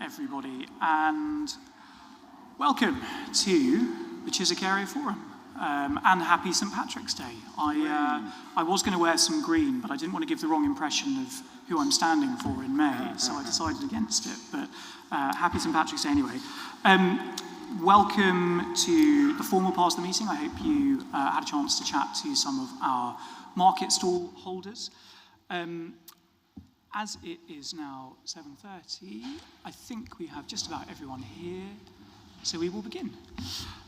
everybody, and welcome to the Chiswick Area Forum, and happy St. Patrick's Day. I was going to wear some green, but I didn't want to give the wrong impression of who I'm standing for in May, so I decided against it, but happy St. Patrick's Day anyway. Welcome to the formal part of the meeting. I hope you had a chance to chat to some of our market stall holders. As it is now 7:30, I think we have just about everyone here, so we will begin.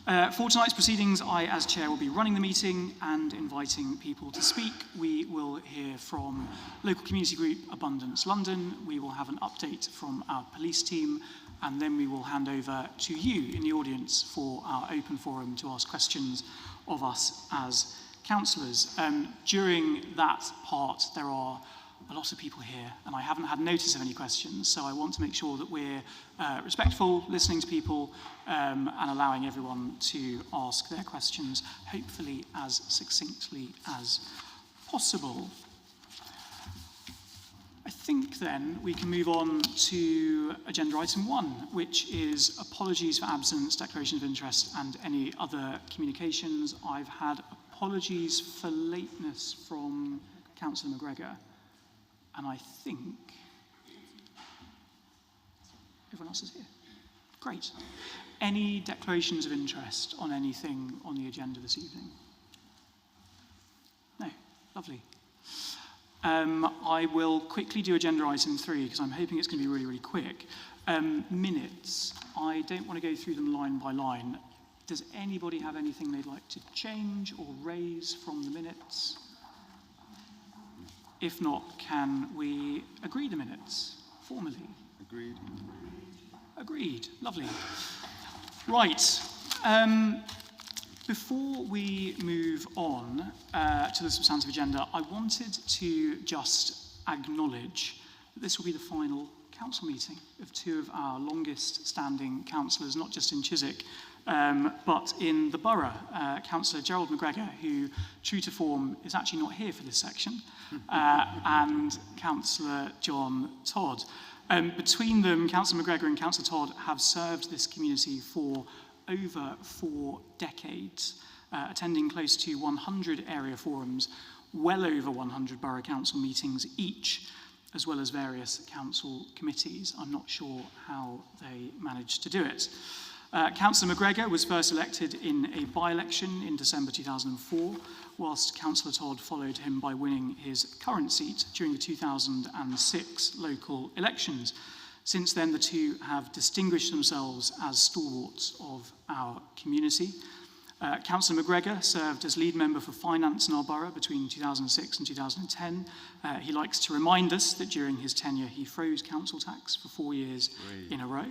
For tonight's proceedings, I, as chair, will be running the meeting and inviting people to speak. We will hear from local community group Abundance London. We will have an update from our police team, and then we will hand over to you in the audience for our open forum to ask questions of us as councillors. During that part, there are a lot of people here, and I haven't had notice of any questions, so I want to make sure that we're respectful, listening to people, and allowing everyone to ask their questions, hopefully as succinctly as possible. I think then we can move on to agenda item 1, which is apologies for absence, declaration of interest, and any other communications. I've had apologies for lateness from Councillor McGregor, and I think everyone else is here. Great. Any declarations of interest on anything on the agenda this evening? No? Lovely. I will quickly do agenda item 3 because I'm hoping it's going to be really, really quick. Minutes. I don't want to go through them line by line. Does anybody have anything they'd like to change or raise from the minutes? If not, can we agree the minutes formally? Agreed. Agreed. Lovely. Right. Before we move on to the substantive agenda, I wanted to just acknowledge that this will be the final council meeting of 2 of our longest standing councillors, not just in Chiswick, but in the borough. Councillor Gerald McGregor, who, true to form, is actually not here for this section, and Councillor John Todd. Between them, Councillor McGregor and Councillor Todd have served this community for over 4 decades, attending close to 100 area forums, well over 100 borough council meetings each, as well as various council committees. I'm not sure how they managed to do it. Councillor McGregor was first elected in a by-election in December 2004, whilst Councillor Todd followed him by winning his current seat during the 2006 local elections. Since then, the two have distinguished themselves as stalwarts of our community. Councillor McGregor served as lead member for finance in our borough between 2006 and 2010. He likes to remind us that during his tenure, he froze council tax for 4 years in a row.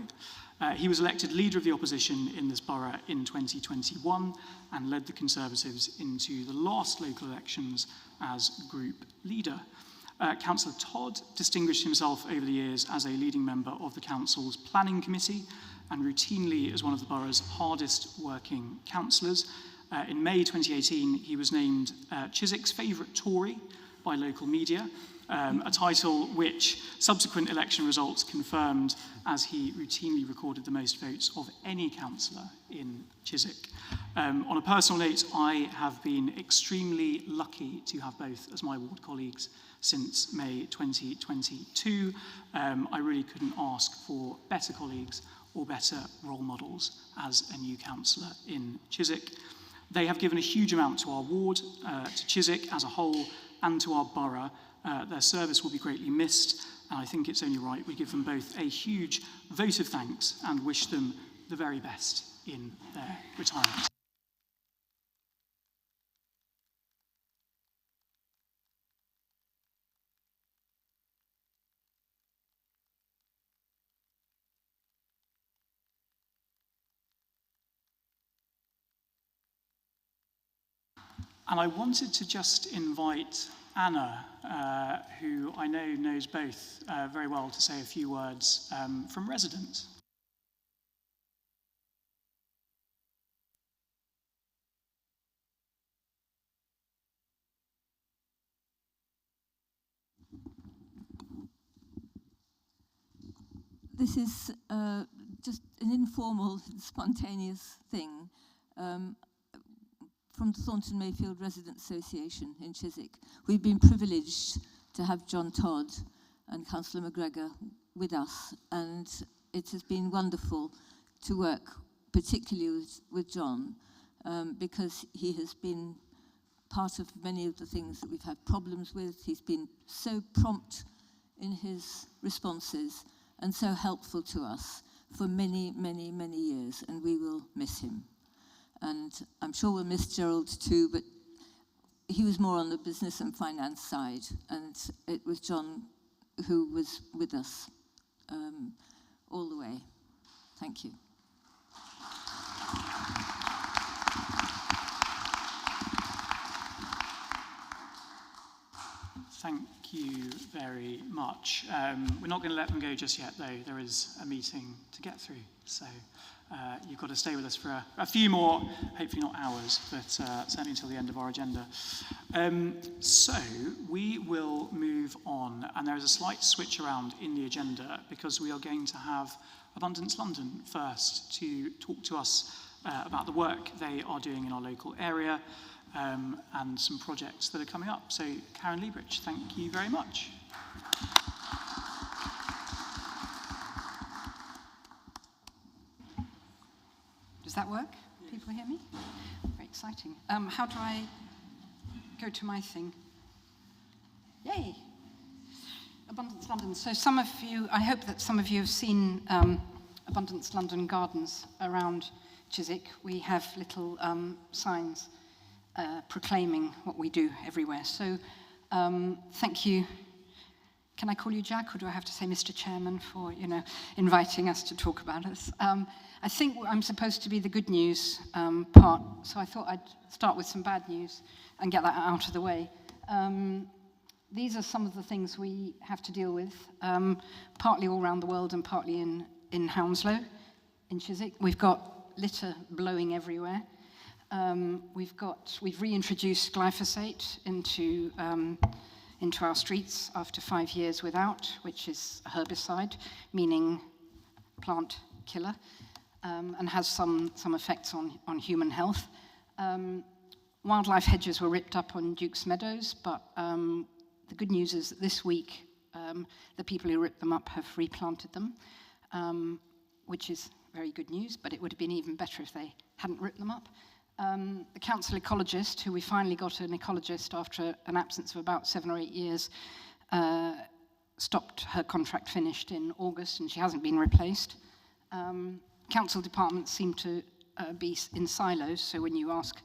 He was elected leader of the opposition in this borough in 2021 and led the Conservatives into the last local elections as group leader. Councillor Todd distinguished himself over the years as a leading member of the council's planning committee and routinely as one of the borough's hardest working councillors. In May 2018, he was named Chiswick's favourite Tory by local media, a title which subsequent election results confirmed, as he routinely recorded the most votes of any councillor in Chiswick. On a personal note, I have been extremely lucky to have both as my ward colleagues since May 2022. I really couldn't ask for better colleagues or better role models as a new councillor in Chiswick. They have given a huge amount to our ward, to Chiswick as a whole, and to our borough. Their service will be greatly missed, and I think it's only right we give them both a huge vote of thanks and wish them the very best in their retirement. And I wanted to just invite Anna, who I know knows both very well, to say a few words from resident. this is just an informal, spontaneous thing from the Thornton Mayfield Residents Association in Chiswick. We've been privileged to have John Todd and Councillor McGregor with us, and it has been wonderful to work particularly with John, because he has been part of many of the things that we've had problems with. He's been so prompt in his responses and so helpful to us for many, many, many years, and we will miss him. And I'm sure we'll miss Gerald too, but he was more on the business and finance side, and it was John who was with us all the way. Thank you. Thank you very much. We're not going to let them go just yet, though. There is a meeting to get through, so you've got to stay with us for a few more, hopefully not hours, but certainly until the end of our agenda. So we will move on, and there is a slight switch around in the agenda because we are going to have Abundance London first to talk to us about the work they are doing in our local area, and some projects that are coming up. So, Karen Liebrich, thank you very much. Does that work? Yeah. People hear me? Very exciting. How do I go to my thing? Yay! Abundance London. So some of you, I hope that some of you have seen Abundance London Gardens around Chiswick. We have little signs proclaiming what we do everywhere. So thank you. Can I call you Jack, or do I have to say Mr. Chairman for, inviting us to talk about us? I think I'm supposed to be the good news part, so I thought I'd start with some bad news and get that out of the way. These are some of the things we have to deal with, partly all around the world and partly in Hounslow, in Chiswick. We've got litter blowing everywhere. We've reintroduced glyphosate into our streets after 5 years without, which is a herbicide, meaning plant killer, and has some effects on human health. Wildlife hedges were ripped up on Duke's Meadows, but the good news is that this week the people who ripped them up have replanted them, which is very good news, but it would have been even better if they hadn't ripped them up. The council ecologist, who we finally got an ecologist after an absence of about 7 or 8 years, stopped, her contract finished in August, and she hasn't been replaced. Council departments seem to be in silos, so when you ask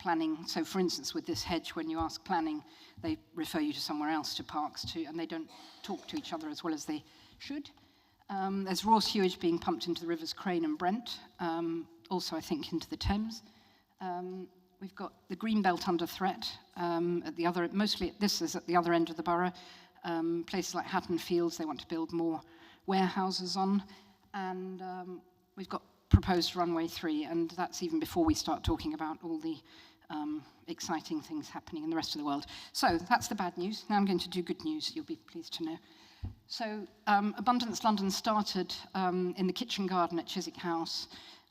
planning, so for instance with this hedge, when you ask planning, they refer you to somewhere else, to parks too, and they don't talk to each other as well as they should. There's raw sewage being pumped into the rivers Crane and Brent, also I think into the Thames. We've got the green belt under threat at the other, mostly this is at the other end of the borough. Places like Hatton Fields, they want to build more warehouses on, and we've got proposed runway 3, and that's even before we start talking about all the exciting things happening in the rest of the world. So that's the bad news. Now I'm going to do good news, you'll be pleased to know. So Abundance London started in the kitchen garden at Chiswick House.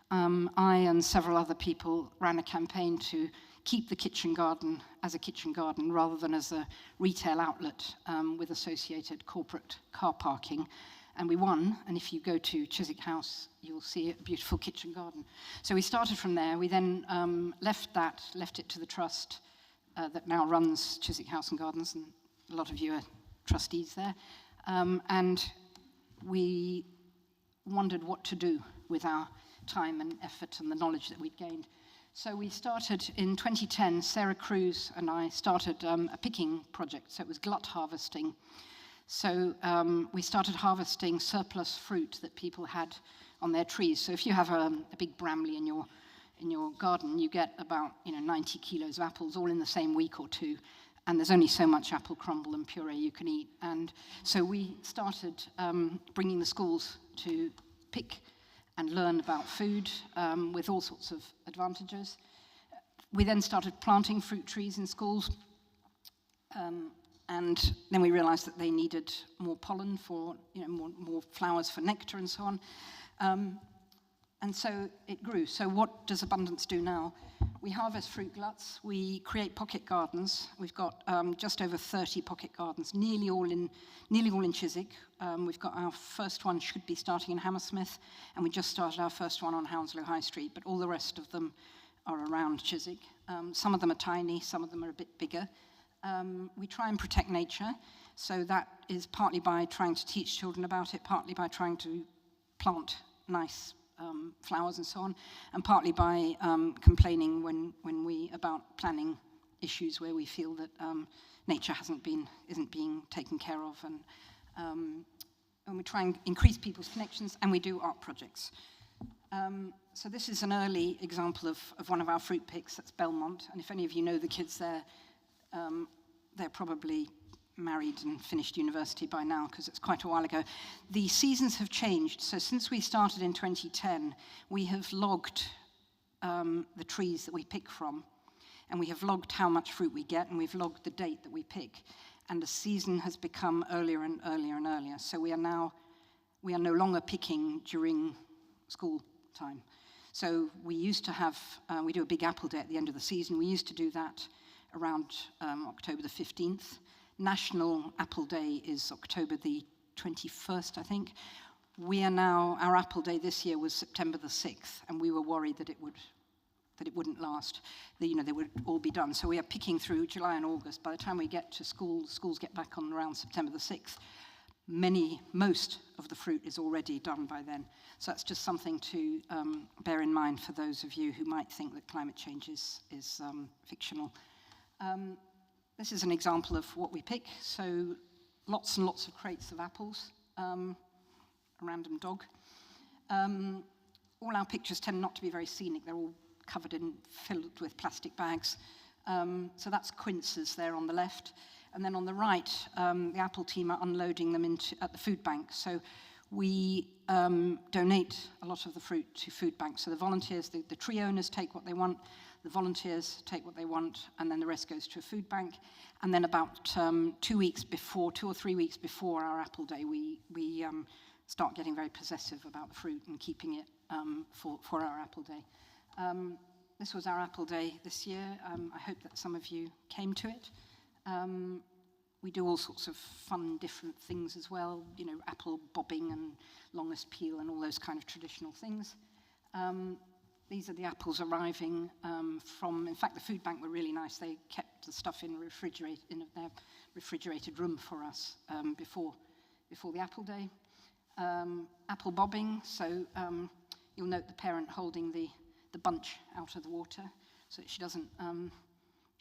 I and several other people ran a campaign to keep the kitchen garden as a kitchen garden rather than as a retail outlet with associated corporate car parking. And we won, and if you go to Chiswick House, you'll see a beautiful kitchen garden. So we started from there. We then left it to the trust that now runs Chiswick House and Gardens, and a lot of you are trustees there. And we wondered what to do with our time and effort and the knowledge that we'd gained. So we started in 2010, Sarah Cruz and I started a picking project, so it was glut harvesting. So we started harvesting surplus fruit that people had on their trees. So if you have a big Bramley in your garden, you get about 90 kilos of apples all in the same week or two, and there's only so much apple crumble and puree you can eat. And so we started bringing the schools to pick and learn about food with all sorts of advantages. We then started planting fruit trees in schools. And then we realized that they needed more pollen for, more flowers for nectar and so on. And so it grew. So what does Abundance do now? We harvest fruit gluts. We create pocket gardens. We've got just over 30 pocket gardens, nearly all in Chiswick. We've got our first one should be starting in Hammersmith, and we just started our first one on Hounslow High Street, but all the rest of them are around Chiswick. Some of them are tiny, some of them are a bit bigger. We try and protect nature, so that is partly by trying to teach children about it, partly by trying to plant nice flowers and so on, and partly by complaining about planning issues where we feel that nature isn't being taken care of, and we try and increase people's connections, and we do art projects. So this is an early example of one of our fruit picks. That's Belmont, and if any of you know the kids there, they're probably married and finished university by now, because it's quite a while ago. The seasons have changed, so since we started in 2010, we have logged the trees that we pick from, and we have logged how much fruit we get, and we've logged the date that we pick, and the season has become earlier and earlier and earlier. So we are no longer picking during school time. So we used to have, we do a big apple day at the end of the season. We used to do that around October the 15th. National Apple Day is October the 21st, I think. Our Apple Day this year was September the 6th, and we were worried that it wouldn't last, they would all be done. So we are picking through July and August. By the time we get to school, schools get back on around September the 6th. Most of the fruit is already done by then. So that's just something to bear in mind for those of you who might think that climate change is fictional. This is an example of what we pick. So lots and lots of crates of apples, a random dog. All our pictures tend not to be very scenic. They're all filled with plastic bags. So that's quinces there on the left. And then on the right, the Apple team are unloading them at the food bank. So we donate a lot of the fruit to food banks. So the volunteers, the tree owners take what they want, the volunteers take what they want, and then the rest goes to a food bank. And then about 2 or 3 weeks before our Apple Day, we start getting very possessive about the fruit and keeping it for our Apple Day. This was our Apple Day this year. I hope that some of you came to it. We do all sorts of fun, different things as well, apple bobbing and longest peel and all those kind of traditional things. These are the apples arriving in fact, the food bank were really nice. They kept the stuff in their refrigerated room for us before the Apple Day. Apple bobbing, so you'll note the parent holding the bunch out of the water so that she doesn't,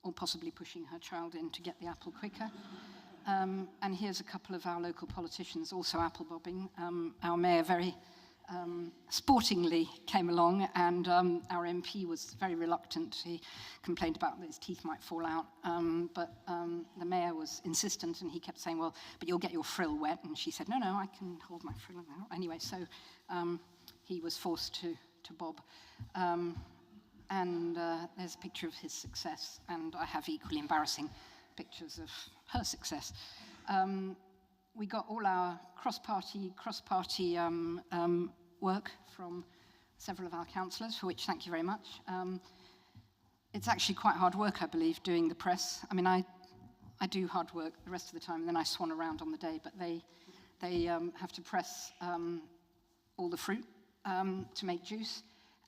or possibly pushing her child in to get the apple quicker. And here's a couple of our local politicians also apple bobbing. Our mayor very sportingly came along, and our MP was very reluctant. He complained about that his teeth might fall out, but the mayor was insistent, and he kept saying, well, but you'll get your frill wet. And she said, no, I can hold my frill now. Anyway, so he was forced to bob. And there's a picture of his success, and I have equally embarrassing pictures of her success. We got all our cross-party work from several of our councillors, for which thank you very much. It's actually quite hard work, I believe, doing the press. I mean, I do hard work the rest of the time, and then I swan around on the day, but they have to press all the fruit to make juice.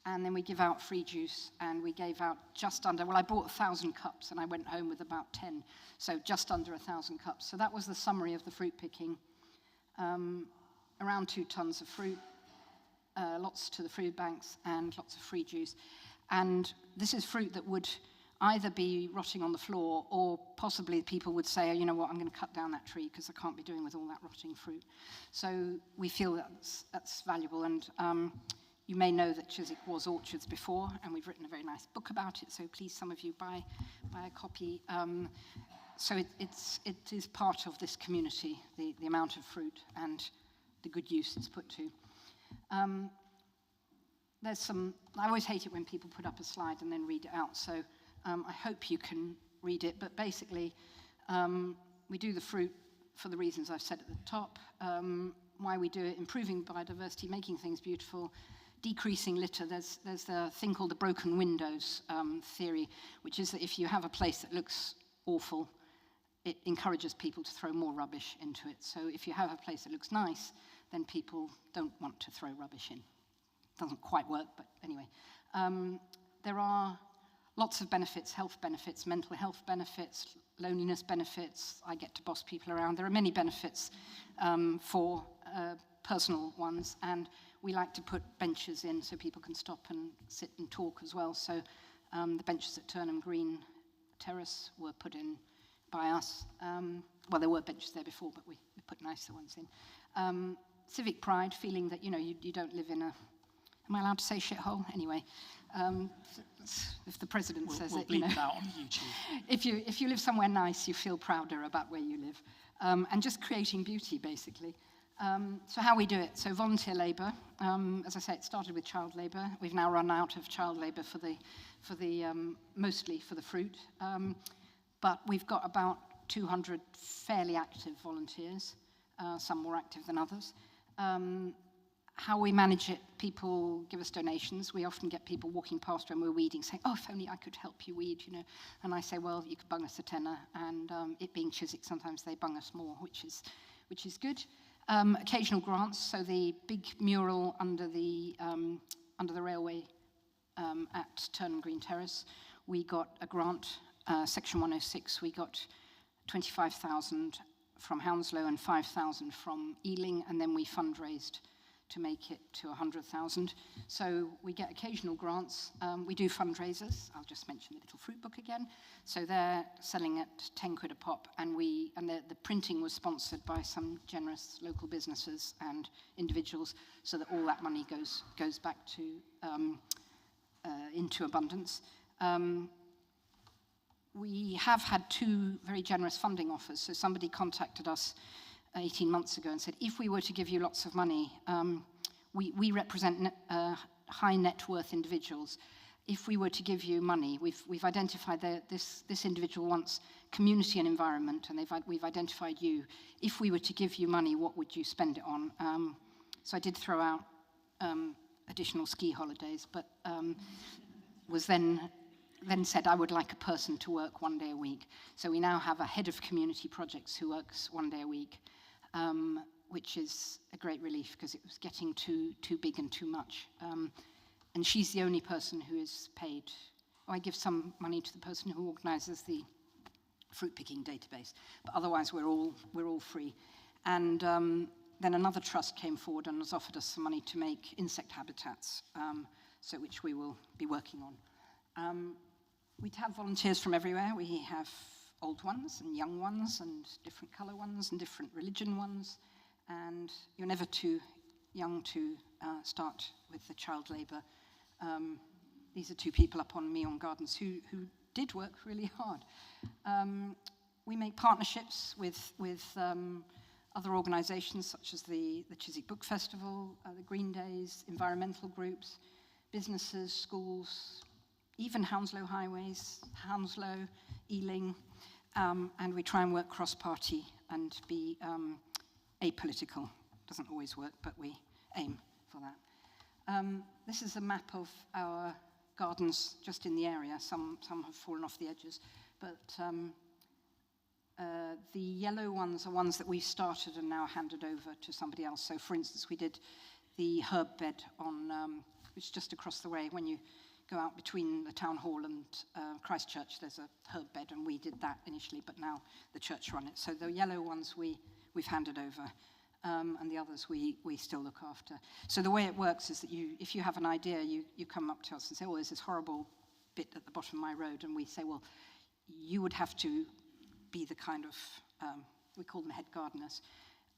And then we give out free juice, and we gave out I bought 1,000 cups, and I went home with about 10, so just under 1,000 cups. So that was the summary of the fruit picking. Around 2 tons of fruit, lots to the food banks, and lots of free juice. And this is fruit that would either be rotting on the floor, or possibly people would say, you know what, I'm going to cut down that tree because I can't be doing with all that rotting fruit. So we feel that's valuable, and you may know that Chiswick was orchards before, and we've written a very nice book about it, so please, some of you, buy a copy. So it is part of this community, the amount of fruit and the good use it's put to. I always hate it when people put up a slide and then read it out, so I hope you can read it, but basically We do the fruit for the reasons I've said at the top. Why we do it: improving biodiversity, making things beautiful, decreasing litter. There's a thing called the broken windows theory, which is that if you have a place that looks awful, it encourages people to throw more rubbish into it. So if you have a place that looks nice, then people don't want to throw rubbish in. Doesn't quite work, but anyway. There are lots of benefits: health benefits, mental health benefits, loneliness benefits. I get to boss people around. There are many benefits for personal ones, and we like to put benches in so people can stop and sit and talk as well. So the benches at Turnham Green Terrace were put in by us. Well, there were benches there before, but we put nicer ones in. Civic pride, feeling that, you don't live in a... Am I allowed to say shithole? Anyway, if the president says we'll it, bleep it out on YouTube. If you live somewhere nice, you feel prouder about where you live. And just creating beauty, basically. So how we do it? So volunteer labour. As I say, it started with child labour. We've now run out of child labour for the mostly for the fruit. But we've got about 200 fairly active volunteers, some more active than others. How we manage it: people give us donations. We often get people walking past when we're weeding saying, "Oh, if only I could help you weed," And I say, "Well, you could bung us a tenner." And it being Chiswick, sometimes they bung us more, which is good. Occasional grants. So the big mural under the railway at Turnham Green Terrace, we got a grant, Section 106. We got 25,000 from Hounslow and 5,000 from Ealing, and then we fundraised to make it to 100,000. So we get occasional grants. We do fundraisers. I'll just mention the Little Fruit Book again. So they're selling at 10 quid a pop, and the printing was sponsored by some generous local businesses and individuals, so that all that money goes back to into abundance. We have had 2 very generous funding offers. So somebody contacted us 18 months ago and said, if we were to give you lots of money, we represent high net worth individuals. If we were to give you money, we've identified that this individual wants community and environment, and we've identified you. If we were to give you money, what would you spend it on? So I did throw out additional ski holidays, but was then said I would like a person to work 1 day a week. So we now have a head of community projects who works 1 day a week, which is a great relief because it was getting too big and too much. And she's the only person who is paid. I give some money to the person who organises the fruit picking database, but otherwise we're all free. And then another trust came forward and has offered us some money to make insect habitats, so which we will be working on. We have volunteers from everywhere. We have old ones and young ones and different colour ones and different religion ones. And you're never too young to start with the child labour. These are 2 people up on Meon Gardens who did work really hard. We make partnerships with other organisations such as the Chiswick Book Festival, the Green Days, environmental groups, businesses, schools, even Hounslow Highways, Hounslow, Ealing, and we try and work cross-party and be apolitical. Doesn't always work, but we aim for that. This is a map of our gardens just in the area. Some have fallen off the edges, but the yellow ones are ones that we started and now handed over to somebody else. So, for instance, we did the herb bed on, which is just across the way. When you go out between the town hall and Christchurch, there's a herb bed, and we did that initially, but now the church run it. So the yellow ones we've handed over, and the others we still look after. So the way it works is that if you have an idea, you come up to us and say, oh, there's this horrible bit at the bottom of my road, and we say, well, you would have to be the kind of, we call them head gardeners.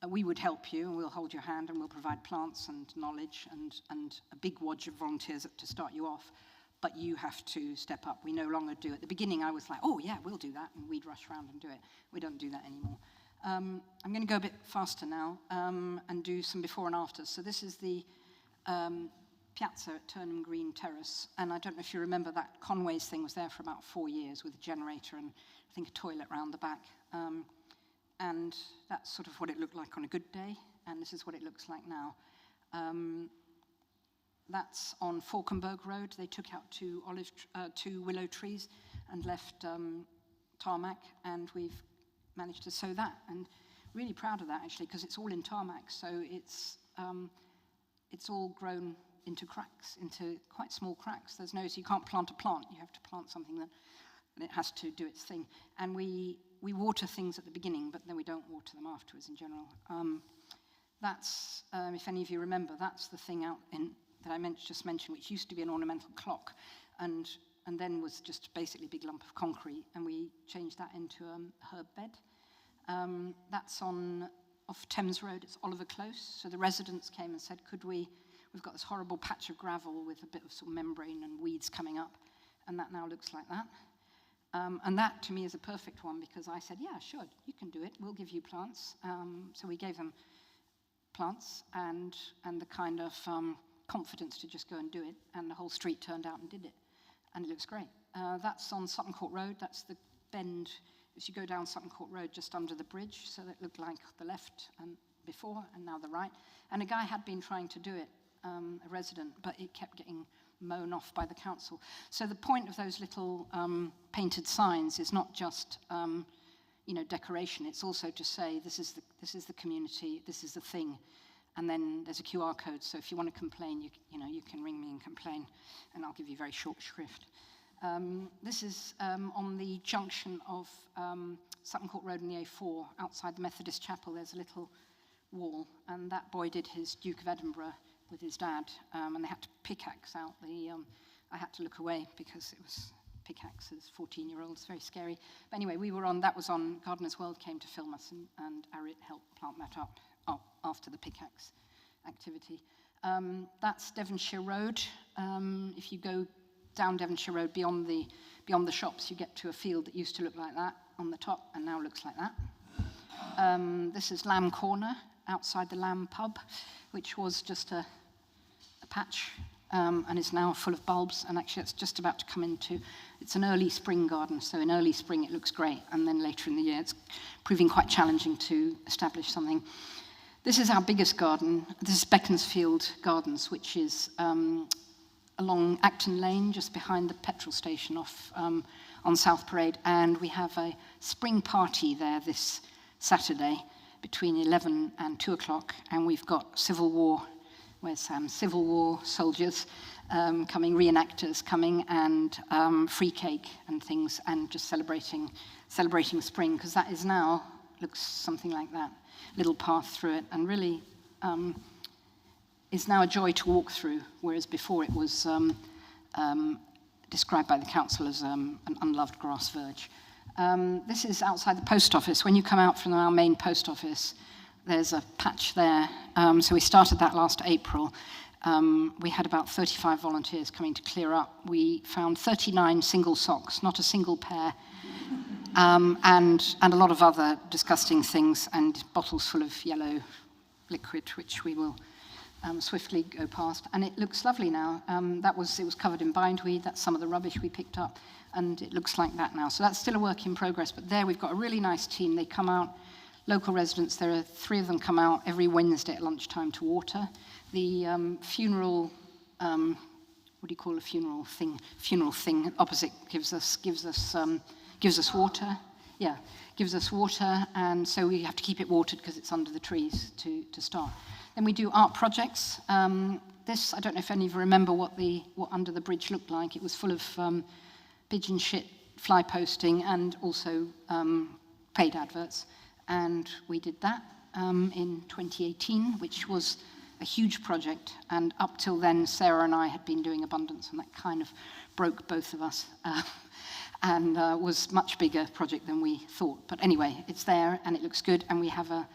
We would help you, and we'll hold your hand, and we'll provide plants and knowledge and a big wodge of volunteers to start you off. But you have to step up. We no longer do it. At the beginning, I was like, oh, yeah, we'll do that, and we'd rush around and do it. We don't do that anymore. I'm going to go a bit faster now and do some before and afters. So this is the piazza at Turnham Green Terrace, and I don't know if you remember that Conway's thing was there for about 4 years with a generator and I think a toilet round the back. and that's sort of what it looked like on a good day, and this is what it looks like now. That's on Falkenberg Road. They took out two willow trees and left tarmac, and we've managed to sow that, and really proud of that actually, because it's all in tarmac, so it's all grown into cracks, into quite small cracks. So you can't plant a plant, you have to plant something that it has to do its thing. And we water things at the beginning, but then we don't water them afterwards in general. That's, if any of you remember, that's the thing out in that I just mentioned, which used to be an ornamental clock, and then was just basically a big lump of concrete, and we changed that into a herb bed. That's off Thames Road. It's Oliver Close. So the residents came and said, we've got this horrible patch of gravel with a bit of sort of membrane and weeds coming up, and that now looks like that. And that, to me, is a perfect one, because I said, yeah, sure, you can do it. We'll give you plants. So we gave them plants and the kind of confidence to just go and do it, and the whole street turned out and did it, and it looks great. That's on Sutton Court Road. That's the bend as you go down Sutton Court Road, just under the bridge, so that looked like the left and before, and now the right. And a guy had been trying to do it, a resident, but it kept getting mown off by the council. So the point of those little painted signs is not just decoration. It's also to say this is the community, this is the thing. And then there's a QR code, so if you want to complain, you can ring me and complain, and I'll give you very short shrift. This is on the junction of Sutton Court Road and the A4, outside the Methodist Chapel. There's a little wall, and that boy did his Duke of Edinburgh with his dad, and they had to pickaxe out I had to look away because it was pickaxes, 14-year-olds, very scary. But anyway, that was on Gardener's World came to film us, and Arit helped plant that up after the pickaxe activity. That's Devonshire Road. If you go down Devonshire Road beyond the shops, you get to a field that used to look like that on the top and now looks like that. This is Lamb Corner, outside the Lamb pub, which was just a patch and is now full of bulbs, and actually it's just about to come it's an early spring garden, so in early spring it looks great, and then later in the year it's proving quite challenging to establish something. This is our biggest garden. This is Beaconsfield Gardens, which is along Acton Lane, just behind the petrol station off on South Parade, and we have a spring party there this Saturday between 11 and 2 o'clock, and we've got Civil War soldiers coming, reenactors coming, and free cake and things, and just celebrating spring, because that is now, looks something like that, little path through it, and really is now a joy to walk through, whereas before it was described by the council as an unloved grass verge. This is outside the post office. When you come out from our main post office, there's a patch there. So we started that last April. We had about 35 volunteers coming to clear up. We found 39 single socks, not a single pair, and a lot of other disgusting things, and bottles full of yellow liquid, which we will swiftly go past. And it looks lovely now. It was covered in bindweed. That's some of the rubbish we picked up, and it looks like that now. So that's still a work in progress, but there we've got a really nice team. They come out, local residents, there are 3 of them come out every Wednesday at lunchtime to water. The funeral, what do you call a funeral thing? Funeral thing opposite gives us water. Yeah, gives us water, and so we have to keep it watered because it's under the trees to start. Then we do art projects. This, I don't know if any of you remember what Under the Bridge looked like. It was full of pigeon shit, fly posting, and also paid adverts. And we did that in 2018, which was a huge project. And up till then, Sarah and I had been doing Abundance, and that kind of broke both of us. And was much bigger project than we thought. But anyway, it's there, and it looks good. And we have a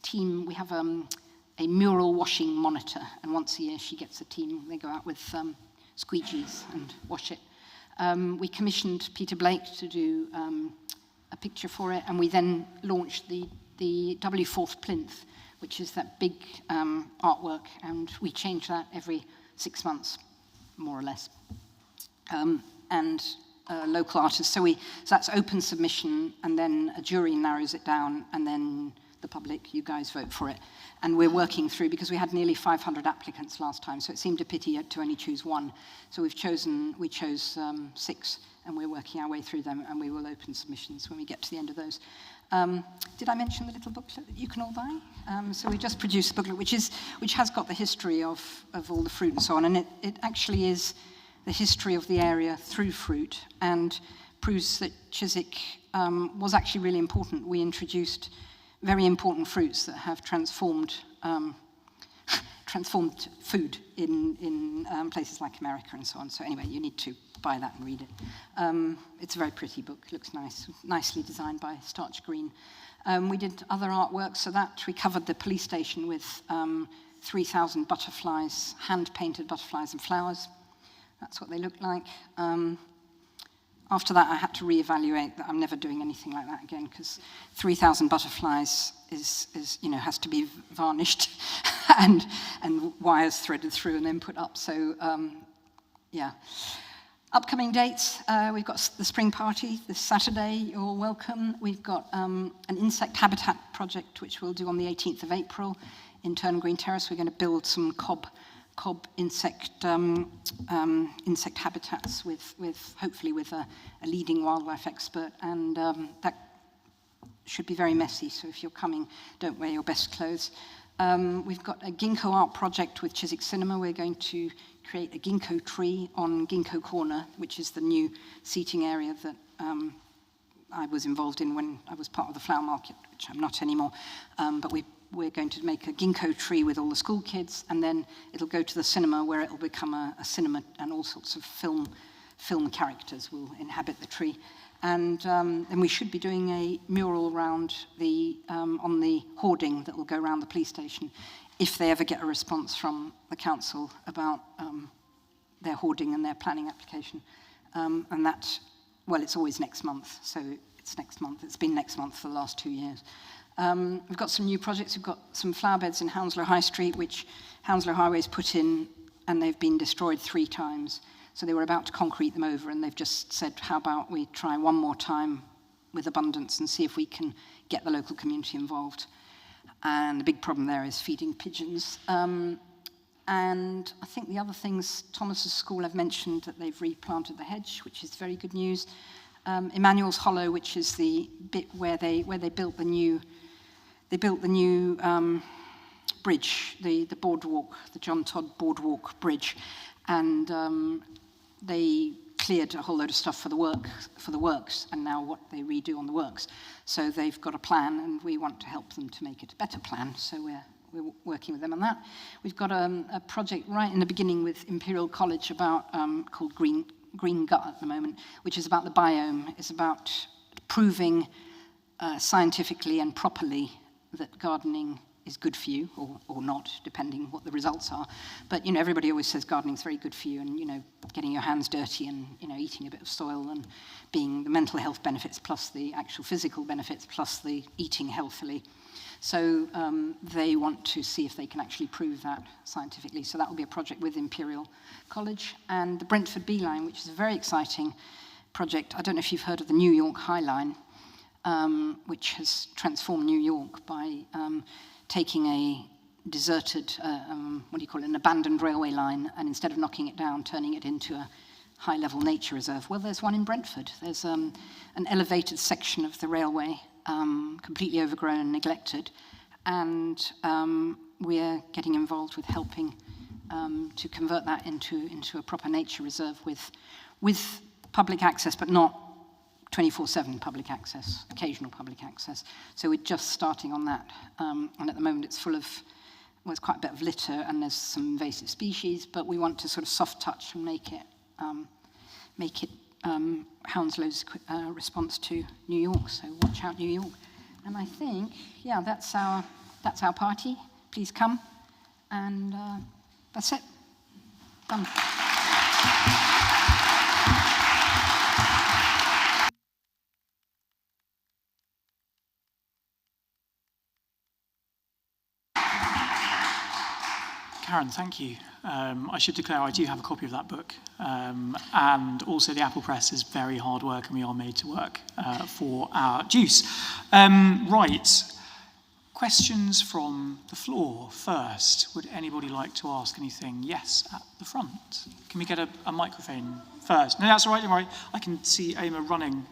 team. We have a mural washing monitor, and once a year she gets a team. They go out with squeegees and wash it. We commissioned Peter Blake to do a picture for it, and we then launched the W4th plinth, which is that big artwork, and we change that every 6 months, more or less. And local artists. So that's open submission, and then a jury narrows it down, and then the public, you guys vote for it. And we're working through, because we had nearly 500 applicants last time, so it seemed a pity to only choose one. So we chose 6, and we're working our way through them, and we will open submissions when we get to the end of those. Did I mention the little booklet that you can all buy? So we just produced a booklet which has got the history of all the fruit and so on, and it actually is the history of the area through fruit, and proves that Chiswick was actually really important. We introduced very important fruits that have transformed food in places like America and so on. So anyway, you need to buy that and read it. It's a very pretty book, looks nice, nicely designed by Starch Green. We did other artwork, so that we covered the police station with 3,000 butterflies, hand-painted butterflies and flowers. That's what they looked like. After that, I had to reevaluate that I'm never doing anything like that again, because 3,000 butterflies is has to be varnished and wires threaded through and then put up. So yeah. Upcoming dates, we've got the spring party this Saturday, you're all welcome. We've got an insect habitat project which we'll do on the 18th of April in Turnham Green Terrace. We're going to build some cob insect habitats with hopefully with a leading wildlife expert, and that should be very messy, so if you're coming, don't wear your best clothes. We've got a ginkgo art project with Chiswick Cinema. We're going to create a ginkgo tree on Ginkgo Corner, which is the new seating area that I was involved in when I was part of the flower market, which I'm not anymore, but we're going to make a ginkgo tree with all the school kids, and then it'll go to the cinema, where it'll become a cinema, and all sorts of film characters will inhabit the tree. And we should be doing a mural around on the hoarding that will go around the police station, if they ever get a response from the council about their hoarding and their planning application. And that, well, it's always next month, so it's next month. It's been next month for the last 2 years. We've got some new projects. We've got some flower beds in Hounslow High Street, which Hounslow Highways put in, and they've been destroyed 3 times. So they were about to concrete them over, and they've just said, how about we try one more time with abundance and see if we can get the local community involved. And the big problem there is feeding pigeons. And I think the other things, Thomas's school, I've mentioned that they've replanted the hedge, which is very good news. Emmanuel's Hollow, which is the bit where they built the new bridge, the boardwalk, the John Todd Boardwalk Bridge, and they cleared a whole load of stuff for the works, and now what they redo on the works. So they've got a plan, and we want to help them to make it a better plan. So we're working with them on that. We've got a project right in the beginning with Imperial College about called Green Gut at the moment, which is about the biome. It's about proving scientifically and properly that gardening is good for you, or not, depending what the results are. But, everybody always says gardening's very good for you, and, getting your hands dirty and, eating a bit of soil, and being the mental health benefits plus the actual physical benefits plus the eating healthily. So they want to see if they can actually prove that scientifically. So that will be a project with Imperial College. And the Brentford Bee Line, which is a very exciting project. I don't know if you've heard of the New York High Line, which has transformed New York by taking a deserted, an abandoned railway line, and instead of knocking it down, turning it into a high-level nature reserve. Well, there's one in Brentford. There's an elevated section of the railway, completely overgrown and neglected, and we're getting involved with helping to convert that into a proper nature reserve with public access, but not 24/7 public access, occasional public access. So we're just starting on that, and at the moment it's full of, well, it's quite a bit of litter, and there's some invasive species, but we want to sort of soft touch and make it Hounslow's response to New York. So watch out, New York. And I think, yeah, that's our party. Please come, and that's it. Done. Karen, Karen, thank you. I should declare I do have a copy of that book. And also the Apple Press is very hard work, and we are made to work for our juice. Right. Questions from the floor first. Would anybody like to ask anything? Yes, at the front. Can we get a microphone first? No, that's all right, don't worry. I can see Emma running.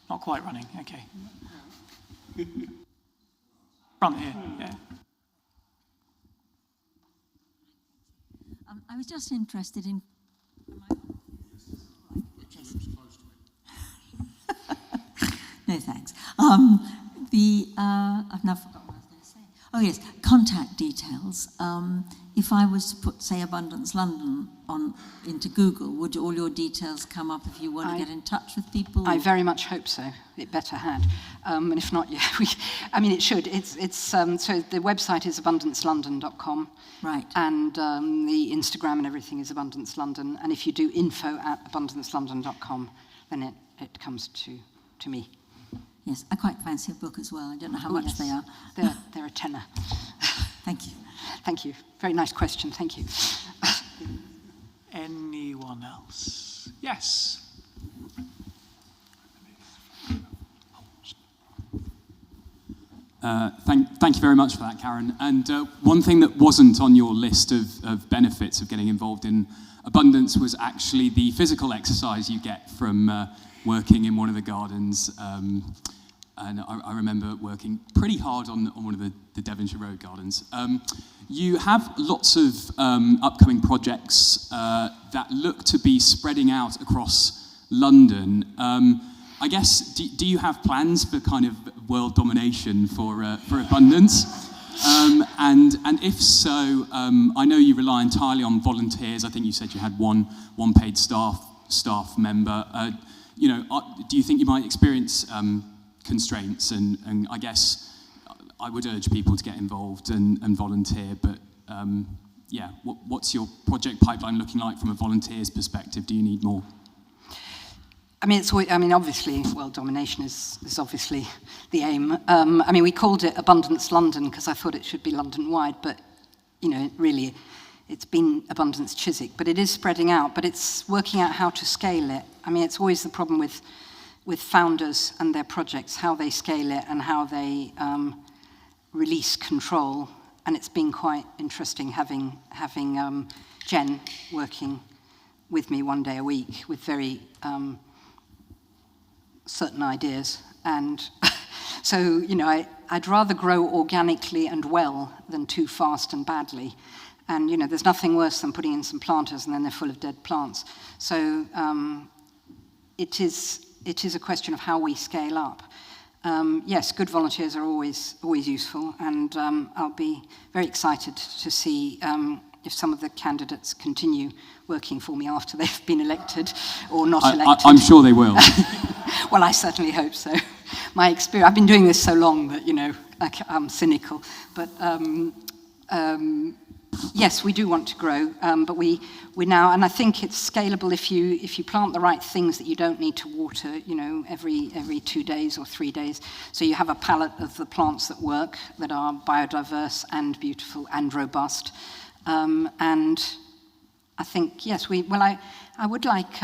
Not quite running, okay. Front here, yeah. I was just interested in... No, thanks. I've now forgotten what I was going to say. Oh, yes, contact details. If I was to put, say, Abundance London into Google, would all your details come up if you want to get in touch with people? I very much hope so. It better had. And if not, yeah, it should. So the website is abundancelondon.com. Right. And the Instagram and everything is Abundance London. And if you do info@abundancelondon.com, then it comes to me. Yes, I quite fancy a book as well. I don't know how much yes. they are. They're a tenner. Thank you. Thank you. Very nice question. Thank you. Anyone else? Yes. Thank you very much for that, Karen. And one thing that wasn't on your list of benefits of getting involved in Abundance was actually the physical exercise you get from working in one of the gardens. And I remember working pretty hard on one of the Devonshire Road gardens. You have lots of upcoming projects that look to be spreading out across London. I guess, do you have plans for kind of world domination for Abundance? And if so, I know you rely entirely on volunteers. I think you said you had one paid staff member. Do you think you might experience constraints? And I guess I would urge people to get involved and volunteer. But what's your project pipeline looking like from a volunteer's perspective? Do you need more? Obviously, world domination is obviously the aim. We called it Abundance London because I thought it should be London-wide, but, really, it's been Abundance Chiswick. But it is spreading out, but it's working out how to scale it. It's always the problem with founders and their projects, how they scale it and how they release control. And it's been quite interesting having Jen working with me one day a week with very... certain ideas, and so I'd rather grow organically and well than too fast and badly, and there's nothing worse than putting in some planters and then they're full of dead plants. So it is a question of how we scale up. Yes, good volunteers are always useful, and I'll be very excited to see if some of the candidates continue working for me after they've been elected or not elected. I'm sure they will. Well, I certainly hope so. My experience, I've been doing this so long that, I'm cynical. But yes, we do want to grow, but we now, and I think it's scalable if you plant the right things that you don't need to water, every 2 days or 3 days. So you have a palette of the plants that work, that are biodiverse and beautiful and robust. And I think, yes, I would like,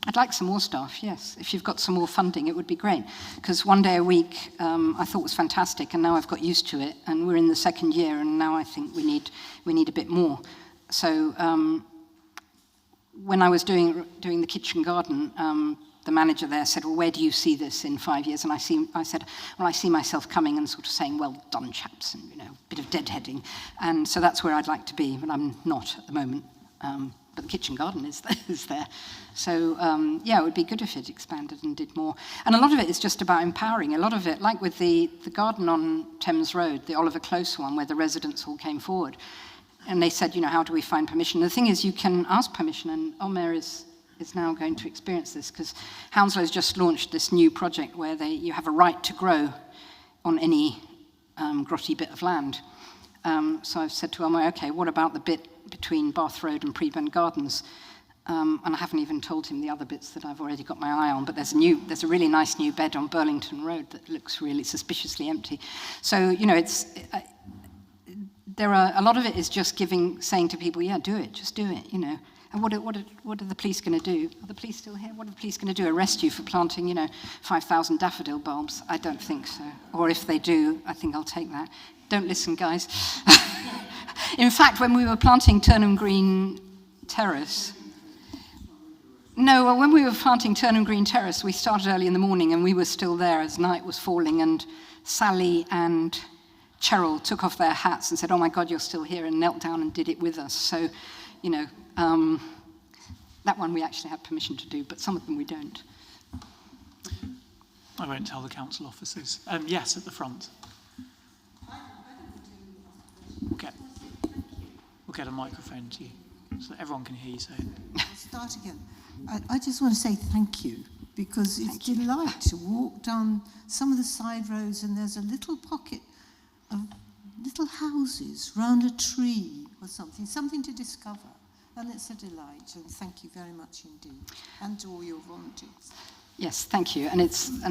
I'd like some more staff, yes. If you've got some more funding, it would be great. Because one day a week I thought was fantastic, and now I've got used to it, and we're in the second year, and now I think we need a bit more. So when I was doing the kitchen garden, the manager there said, well, where do you see this in 5 years? And I said, well, I see myself coming and sort of saying, well done, chaps, and, a bit of deadheading. And so that's where I'd like to be, but I'm not at the moment. But the kitchen garden is there. So, it would be good if it expanded and did more. And a lot of it is just about empowering. A lot of it, like with the garden on Thames Road, the Oliver Close one, where the residents all came forward. And they said, how do we find permission? And the thing is, you can ask permission, and Omer is now going to experience this, because Hounslow's just launched this new project where you have a right to grow on any grotty bit of land. So I've said to Omer, okay, what about the bit between Bath Road and Prebend Gardens? And I haven't even told him the other bits that I've already got my eye on, but there's a really nice new bed on Burlington Road that looks really suspiciously empty. So, there are a lot of it is just saying to people, yeah, do it, just do it, you know. And what are the police going to do? Are the police still here? What are the police going to do? Arrest you for planting, you know, 5,000 daffodil bulbs? I don't think so. Or if they do, I think I'll take that. Don't listen, guys. In fact, when we were planting Turnham Green Terrace, when we were planting Turnham Green Terrace, we started early in the morning and we were still there as night was falling, and Sally and Cheryl took off their hats and said, "Oh my God, you're still here," and knelt down and did it with us. So, you know, that one we actually had permission to do, but some of them we don't. I won't tell the council officers. Yes, at the front. We'll get a microphone to you so that everyone can hear you say it. I'll start again. I just want to say thank you, because it's a delight to walk down some of the side roads and there's a little pocket of little houses round a tree or something to discover. And it's a delight, and thank you very much indeed, and to all your volunteers. Yes, thank you. And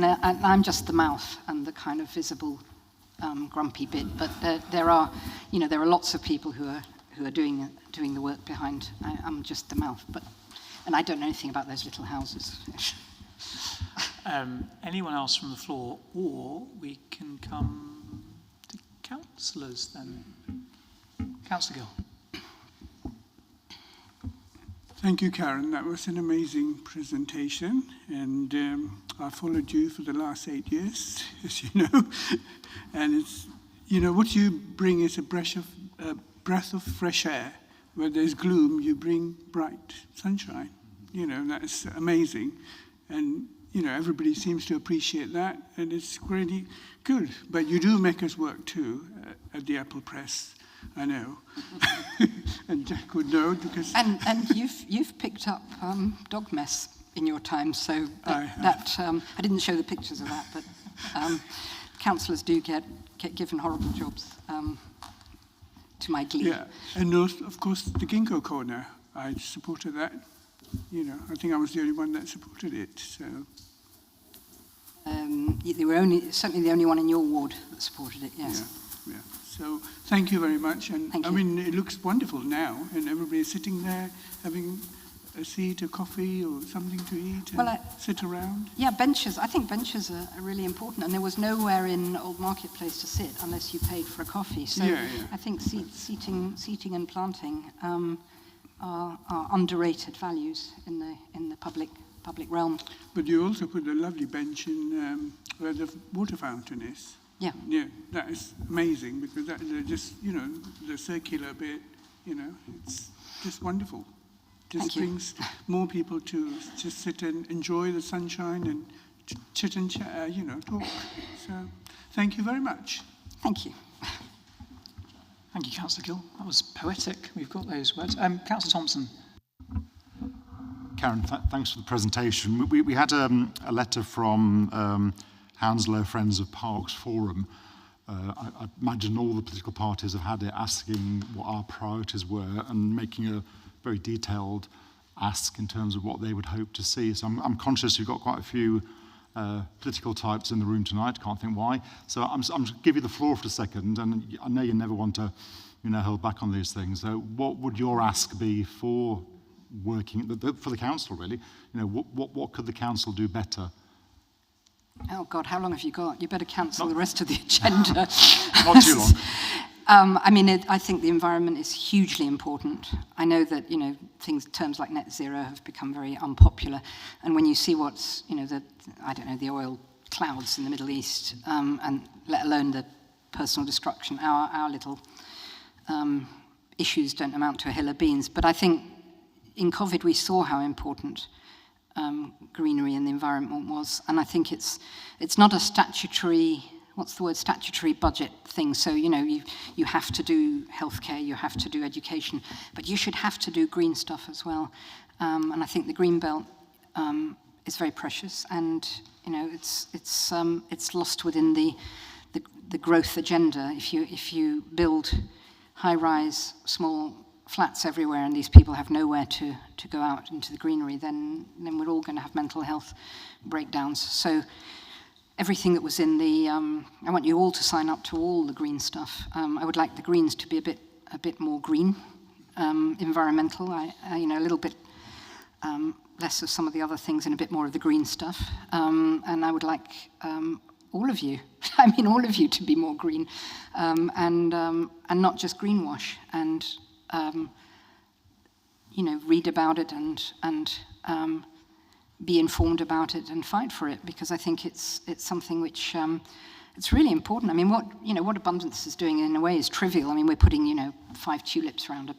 I'm just the mouth and the kind of visible grumpy bit, but there are lots of people who are doing the work behind. I'm just the mouth, and I don't know anything about those little houses. Anyone else from the floor, or we can come to councillors then. Councillor Gill. Thank you, Karen. That was an amazing presentation, and I followed you for the last 8 years, as you know. And it's, you know, what you bring is a breath of fresh air. Where there's gloom, you bring bright sunshine. You know, that's amazing, and you know everybody seems to appreciate that, and it's really good. But you do make us work too at the Apple Press. I know, and Jack would know because. And you've picked up dog mess in your time, so I didn't show the pictures of that, but councillors do get given horrible jobs. To my glee. Yeah, and of course the Ginkgo corner. I supported that. You know, I think I was the only one that supported it. So. You were certainly the only one in your ward that supported it. Yes. Yeah. So thank you very much, and thank you. I mean it looks wonderful now, and everybody's sitting there having a seat, a coffee, or something to eat, and sit around. Yeah, benches. I think benches are really important, and there was nowhere in Old Marketplace to sit unless you paid for a coffee. So I think seating and planting are underrated values in the public realm. But you also put a lovely bench in where the water fountain is. Yeah. Yeah, that is amazing, because that is just, you know, the circular bit, you know, it's just wonderful. Just brings more people to just sit and enjoy the sunshine and chit and chat, you know, talk. So thank you very much. Thank you. Thank you, Councillor Gill. That was poetic. We've got those words. Councillor Thompson. Karen, thanks for the presentation. We had a letter from Hounslow Friends of Parks Forum. I imagine all the political parties have had it, asking what our priorities were and making a very detailed ask in terms of what they would hope to see. So I'm conscious you've got quite a few political types in the room tonight, can't think why. So I'm going to give you the floor for a second, and I know you never want to, you know, hold back on these things. So what would your ask be for working, for the council really? You know, what could the council do better? Oh God, how long have you got? You better cancel the rest of the agenda. Not too long. I mean, I think the environment is hugely important. I know that, you know, terms like net zero have become very unpopular. And when you see what's, you know, the oil clouds in the Middle East, and let alone the personal destruction, our little issues don't amount to a hill of beans. But I think in COVID we saw how important greenery and the environment was. And I think it's not a statutory budget thing. So, you know, you have to do healthcare, you have to do education, but you should have to do green stuff as well. And I think the green belt is very precious, and you know, it's lost within the growth agenda. If you build high-rise, small flats everywhere, and these people have nowhere to go out into the greenery, then we're all going to have mental health breakdowns. So everything that was in the, I want you all to sign up to all the green stuff. I would like the greens to be a bit more green, environmental, a little bit less of some of the other things and a bit more of the green stuff. And I would like all of you, all of you to be more green, and not just greenwash, and read about it and be informed about it and fight for it, because I think it's something which it's really important. What Abundance is doing in a way is trivial. We're putting 5 tulips around a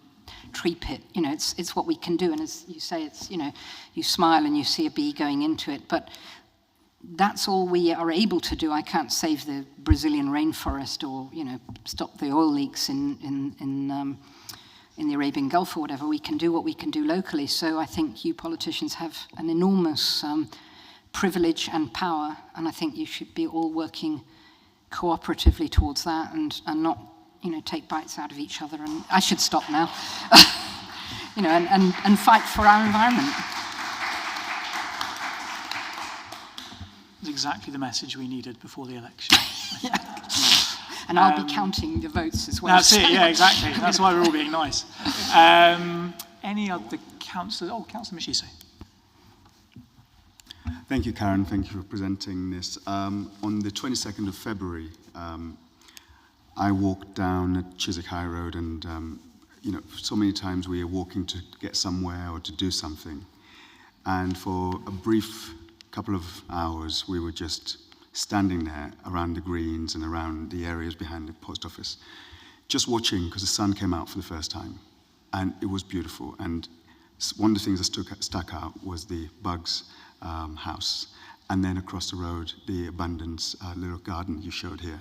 tree pit. It's what we can do, and as you say, it's you smile and you see a bee going into it, but that's all we are able to do. I can't save the Brazilian rainforest or stop the oil leaks in the Arabian Gulf or whatever. We can do what we can do locally. So I think you politicians have an enormous privilege and power, and I think you should be all working cooperatively towards that, and not take bites out of each other. And I should stop now. And fight for our environment. It's exactly the message we needed before the election. And I'll be counting the votes as well. That's it, yeah, exactly. That's why we're all being nice. Any other councillors? Oh, Councillor Machise. Thank you, Karen. Thank you for presenting this. On the 22nd of February, I walked down at Chiswick High Road, and so many times we are walking to get somewhere or to do something. And for a brief couple of hours, we were just standing there around the greens and around the areas behind the post office, just watching, because the sun came out for the first time, and it was beautiful. And one of the things that stuck out was the Bugs house, and then across the road, the Abundance little garden you showed here.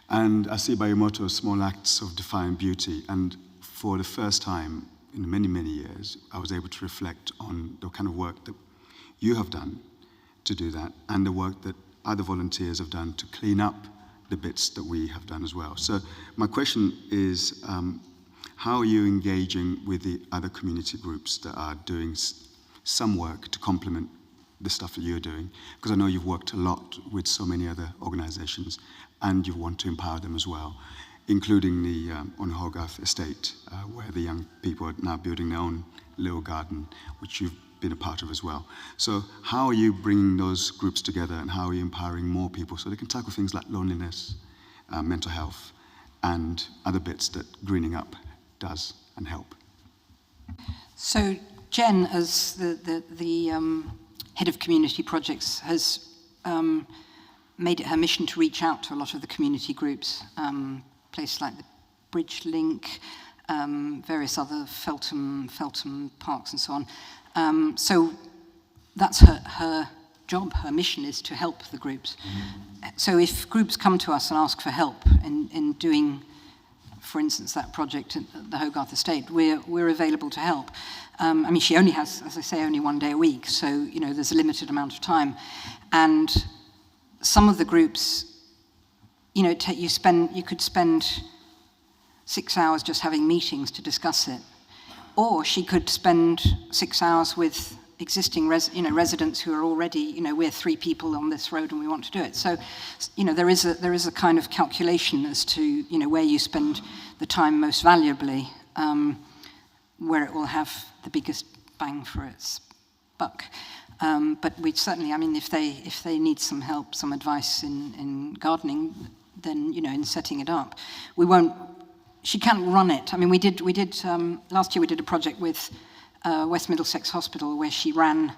And I see by your motto, small acts of defiant beauty, and for the first time in many, many years, I was able to reflect on the kind of work that you have done to do that, and the work that other volunteers have done to clean up the bits that we have done as well. So my question is, how are you engaging with the other community groups that are doing some work to complement the stuff that you're doing? Because I know you've worked a lot with so many other organizations, and you want to empower them as well, including the on Hogarth estate, where the young people are now building their own little garden, which you've been a part of as well. So how are you bringing those groups together, and how are you empowering more people so they can tackle things like loneliness, mental health, and other bits that greening up does and help? So Jen, as the head of community projects, has made it her mission to reach out to a lot of the community groups, places like the Bridge Link, various other Feltham Parks and so on. So that's her job, her mission is to help the groups. So if groups come to us and ask for help in doing, for instance, that project at the Hogarth estate, we're available to help. She only has, as I say, only 1 day a week, so there's a limited amount of time. And some of the groups, you could spend 6 hours just having meetings to discuss it. Or she could spend 6 hours with existing residents who are already, we're 3 people on this road and we want to do it. So, there is a kind of calculation as to, where you spend the time most valuably, where it will have the biggest bang for its buck. But we certainly, if they need some help, some advice in gardening, then, in setting it up, she can't run it. We did last year we did a project with West Middlesex Hospital where she ran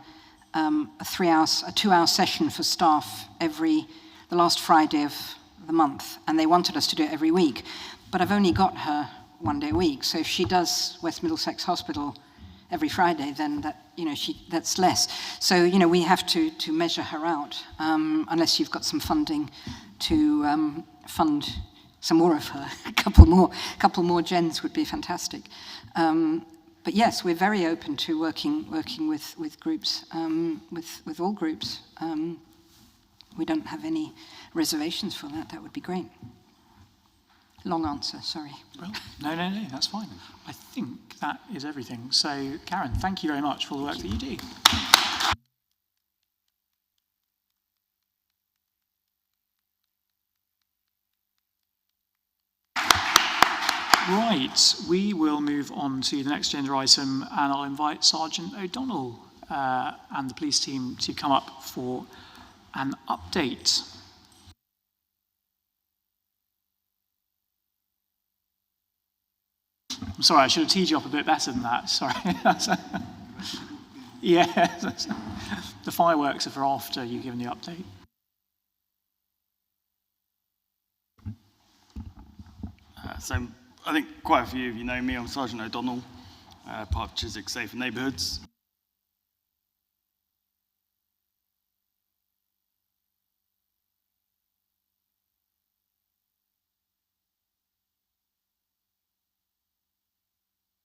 a 2-hour session for staff the last Friday of the month, and they wanted us to do it every week. But I've only got her 1 day a week, so if she does West Middlesex Hospital every Friday, then that's less. So we have to measure her out, unless you've got some funding to fund some more of her. A couple more Jens would be fantastic. But yes, we're very open to working with groups, with all groups. We don't have any reservations for that. That would be great. Long answer, sorry. Well, no, that's fine. I think that is everything. So, Karen, thank you very much for all the work that you do. Right, we will move on to the next agenda item, and I'll invite Sergeant O'Donnell and the police team to come up for an update. I'm sorry, I should have teed you up a bit better than that. Sorry. Yeah, the fireworks are for after you've given the update. So I think quite a few of you know me. I'm Sergeant O'Donnell, part of Chiswick Safer Neighbourhoods.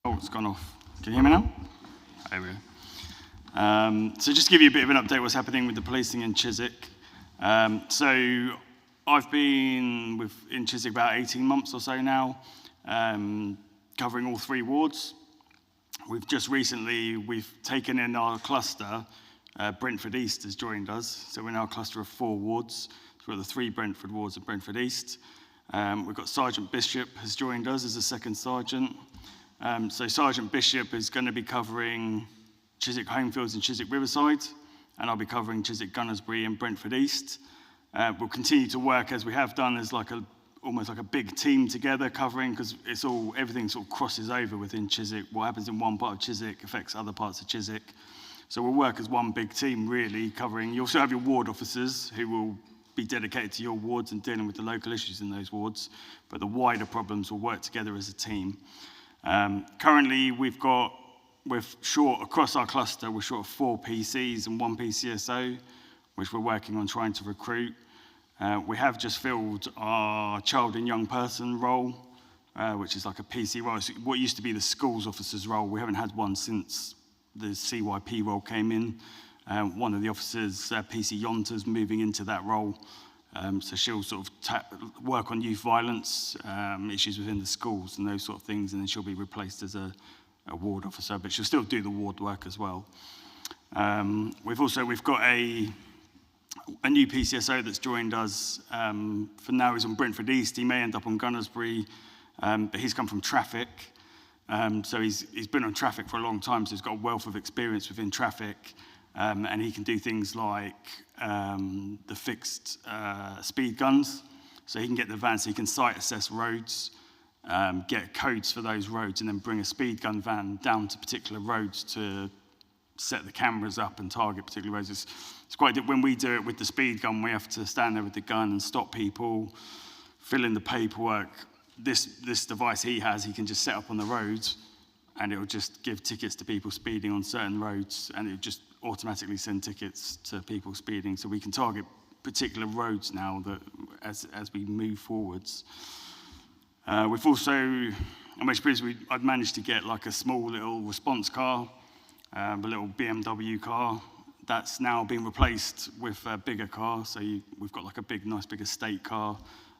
Oh, it's gone off. Can you hear me now? There we go. So just to give you a bit of an update what's happening with the policing in Chiswick. So I've been in Chiswick about 18 months or so now, covering all 3 wards. We've just recently, we've taken in our cluster, Brentford East has joined us. So we're now a cluster of 4 wards. So we're the 3 Brentford wards of Brentford East. We've got Sergeant Bishop has joined us as a second sergeant. So Sergeant Bishop is going to be covering Chiswick Homefields and Chiswick Riverside, and I'll be covering Chiswick Gunnersbury and Brentford East. We'll continue to work as we have done as almost like a big team together covering, because everything sort of crosses over within Chiswick. What happens in one part of Chiswick affects other parts of Chiswick. So we'll work as one big team really covering. You also have your ward officers who will be dedicated to your wards and dealing with the local issues in those wards, but the wider problems will work together as a team. Currently, we're short across our cluster, we're short of 4 PCs and 1 PCSO, which we're working on trying to recruit. We have just filled our child and young person role, which is like a PC role. It's what used to be the schools officer's role. We haven't had one since the CYP role came in. One of the officers, PC Yonta's moving into that role. So she'll sort of work on youth violence, issues within the schools and those sort of things, and then she'll be replaced as a ward officer, but she'll still do the ward work as well. We've got a new PCSO that's joined us. For now he's on Brentford East. He may end up on Gunnersbury, but he's come from traffic. So he's been on traffic for a long time, so he's got a wealth of experience within traffic. And he can do things like the fixed speed guns. So he can get the van, so he can site assess roads, get codes for those roads, and then bring a speed gun van down to particular roads to set the cameras up and target particular roads. It's quite when we do it with the speed gun, we have to stand there with the gun and stop people, fill in the paperwork. This device he has, he can just set up on the roads, and it will just give tickets to people speeding on certain roads, and it will just automatically send tickets to people speeding. So we can target particular roads now that as we move forwards. We've also, I'm actually pleased I've managed to get like a small little response car, a little BMW car. That's now been replaced with a bigger car. So we've got like a nice big estate car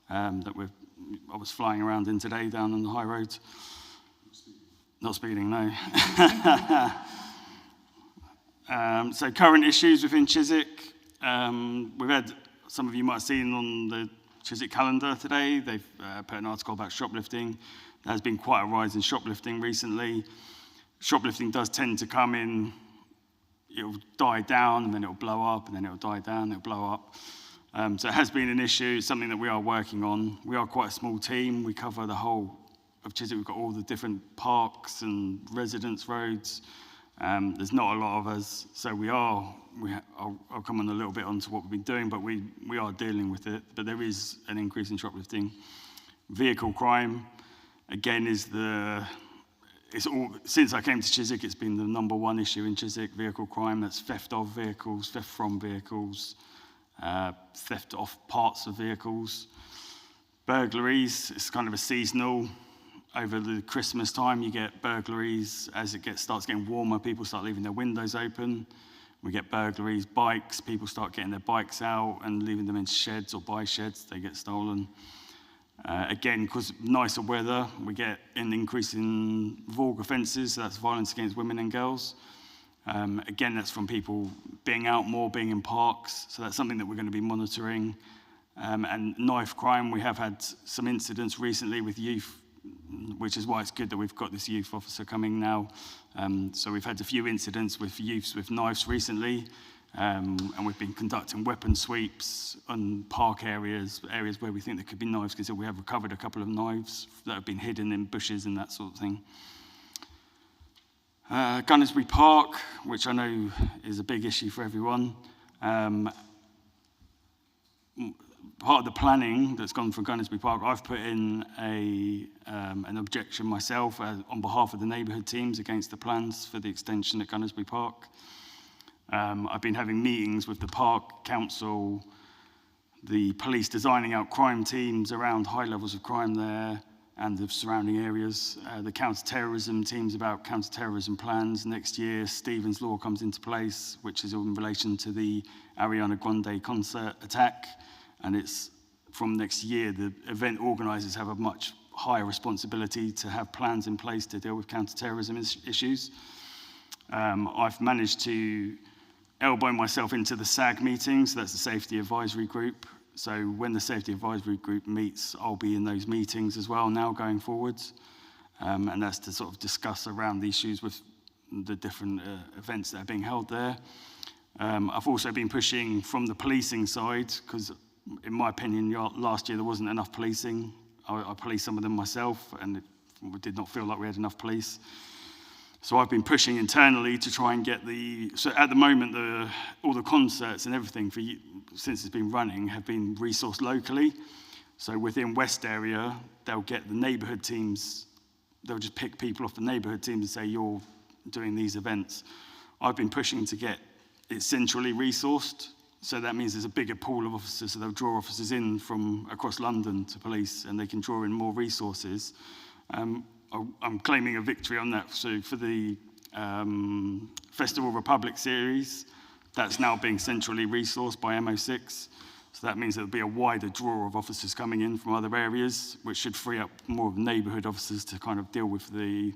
that I was flying around in today down on the high road. Not speeding, no. So current issues within Chiswick. We've had, some of you might have seen on the Chiswick calendar today, they've put an article about shoplifting. There has been quite a rise in shoplifting recently. Shoplifting does tend to come in, it'll die down, and then it'll blow up, and then it'll die down, it'll blow up. So it has been an issue, something that we are working on. We are quite a small team. We cover the whole of Chiswick. We've got all the different parks and residence roads. There's not a lot of us, so I'll come on a little bit onto what we've been doing, but we are dealing with it. But there is an increase in shoplifting. Vehicle crime, again, since I came to Chiswick, it's been the #1 issue in Chiswick, vehicle crime. That's theft of vehicles, theft from vehicles, theft of parts of vehicles. Burglaries, it's kind of a seasonal. Over the Christmas time, you get burglaries. As it starts getting warmer, people start leaving their windows open. We get burglaries, bikes. People start getting their bikes out and leaving them in sheds or by sheds. They get stolen. Again, because of nicer weather, we get an increase in VAUG offences. So that's violence against women and girls. Again, that's from people being out more, being in parks. So that's something that we're going to be monitoring. And knife crime, we have had some incidents recently with youth which is why it's good that we've got this youth officer coming now. So we've had a few incidents with youths with knives recently, and we've been conducting weapon sweeps on park areas where we think there could be knives, because we have recovered a couple of knives that have been hidden in bushes and that sort of thing. Gunnersbury Park, which I know is a big issue for everyone. Part of the planning that's gone for Gunnersbury Park, I've put in an objection myself on behalf of the neighbourhood teams against the plans for the extension at Gunnersbury Park. I've been having meetings with the Park Council, the police designing out crime teams around high levels of crime there and the surrounding areas. The counter-terrorism teams about counter-terrorism plans. Next year, Stephen's Law comes into place, which is in relation to the Ariana Grande concert attack. And it's from next year, the event organisers have a much higher responsibility to have plans in place to deal with counter-terrorism issues. I've managed to elbow myself into the SAG meetings, that's the Safety Advisory Group. So when the Safety Advisory Group meets, I'll be in those meetings as well now going forwards. And that's to sort of discuss around the issues with the different events that are being held there. I've also been pushing from the policing side, because in my opinion, last year there wasn't enough policing. I policed some of them myself, and it did not feel like we had enough police. So I've been pushing internally to try and get so at the moment, all the concerts and everything since it's been running have been resourced locally. So within West area, they'll get the neighbourhood teams, they'll just pick people off the neighbourhood teams and say, you're doing these events. I've been pushing to get it centrally resourced. So that means there's a bigger pool of officers, so they'll draw officers in from across London to police, and they can draw in more resources. I'm claiming a victory on that. So for the Festival Republic series, that's now being centrally resourced by MO6. So that means there'll be a wider draw of officers coming in from other areas, which should free up more of neighbourhood officers to kind of deal with the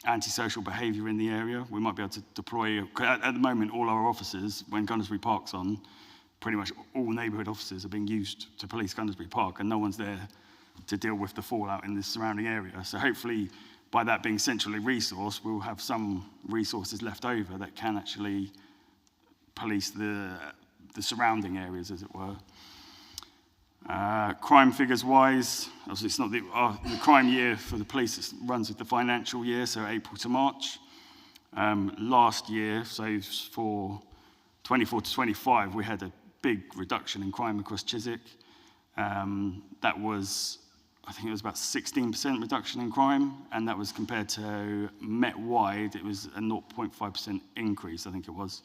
antisocial behaviour in the area. We might be able to deploy, at the moment, all our officers, when Gunnersbury Park's on, pretty much all neighbourhood officers are being used to police Gunnersbury Park, and no one's there to deal with the fallout in the surrounding area. So hopefully, by that being centrally resourced, we'll have some resources left over that can actually police the surrounding areas, as it were. Crime figures-wise, obviously it's not the crime year for the police runs with the financial year, so April to March. Last year, so for 24 to 25, we had a big reduction in crime across Chiswick. That was, I think it was about 16% reduction in crime, and that was compared to Met-wide, it was a 0.5% increase, I think it was,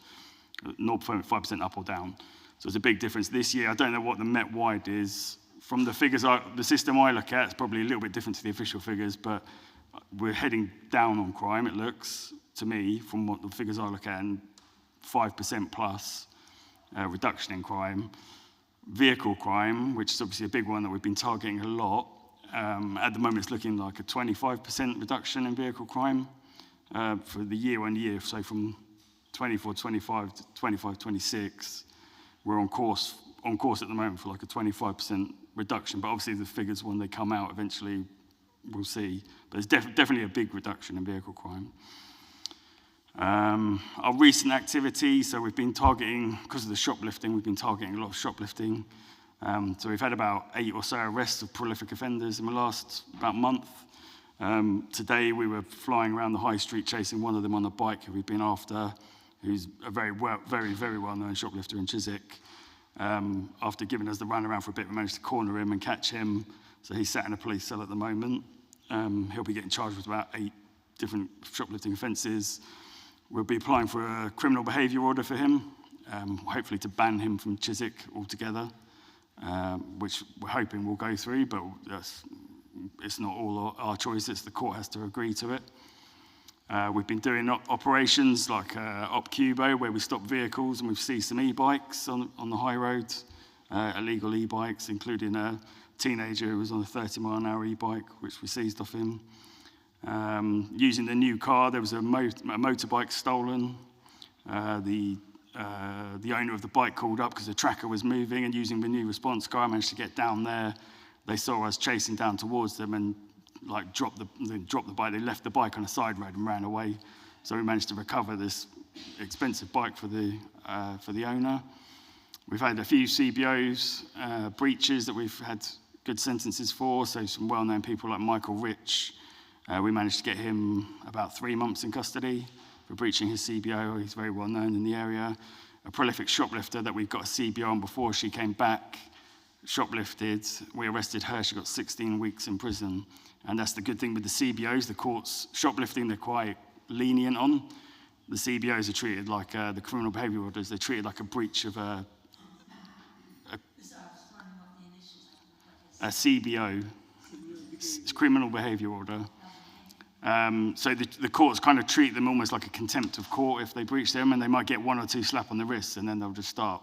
0.5% up or down. So it's a big difference this year. I don't know what the Met-wide is. From the figures, the system I look at, it's probably a little bit different to the official figures, but we're heading down on crime, it looks, to me, from what the figures I look at, and 5% plus reduction in crime. Vehicle crime, which is obviously a big one that we've been targeting a lot, at the moment it's looking like a 25% reduction in vehicle crime for the year on year. So from 24-25 to 25-26, we're on course at the moment for like a 25% reduction. But obviously the figures, when they come out eventually, we'll see. But there's definitely a big reduction in vehicle crime. Our recent activity, so we've been targeting, because of the shoplifting, we've been targeting a lot of shoplifting. So we've had about 8 or so arrests of prolific offenders in the last about month. Today we were flying around the high street chasing one of them on a bike who we've been after, who's a very well-known shoplifter in Chiswick. After giving us the run around for a bit, we managed to corner him and catch him. So he's sat in a police cell at the moment. He'll be getting charged with about 8 different shoplifting offences. We'll be applying for a criminal behaviour order for him, hopefully to ban him from Chiswick altogether, which we're hoping will go through, but it's not all our choices. The court has to agree to it. We've been doing operations like Op Cubo, where we stop vehicles and we've seized some e-bikes on the high roads, illegal e-bikes, including a teenager who was on a 30-mile-an-hour e-bike, which we seized off him. Using the new car, there was a motorbike stolen. The owner of the bike called up because the tracker was moving, and using the new response car, I managed to get down there. They saw us chasing down towards them and like dropped the bike. They left the bike on a side road and ran away. So we managed to recover this expensive bike for the owner. We've had a few CBOs, breaches that we've had good sentences for. So some well-known people like Michael Rich, we managed to get him about 3 months in custody for breaching his CBO. He's very well known in the area. A prolific shoplifter that we got a CBO on before she came back, shoplifted. We arrested her. She got 16 weeks in prison. And that's the good thing with the CBOs. The courts, shoplifting, they're quite lenient on. The CBOs are treated like the criminal behaviour orders. They're treated like a breach of a CBO, it's criminal behaviour order. So the courts kind of treat them almost like a contempt of court if they breach them, and they might get 1 or 2 slap on the wrists, and then they'll just start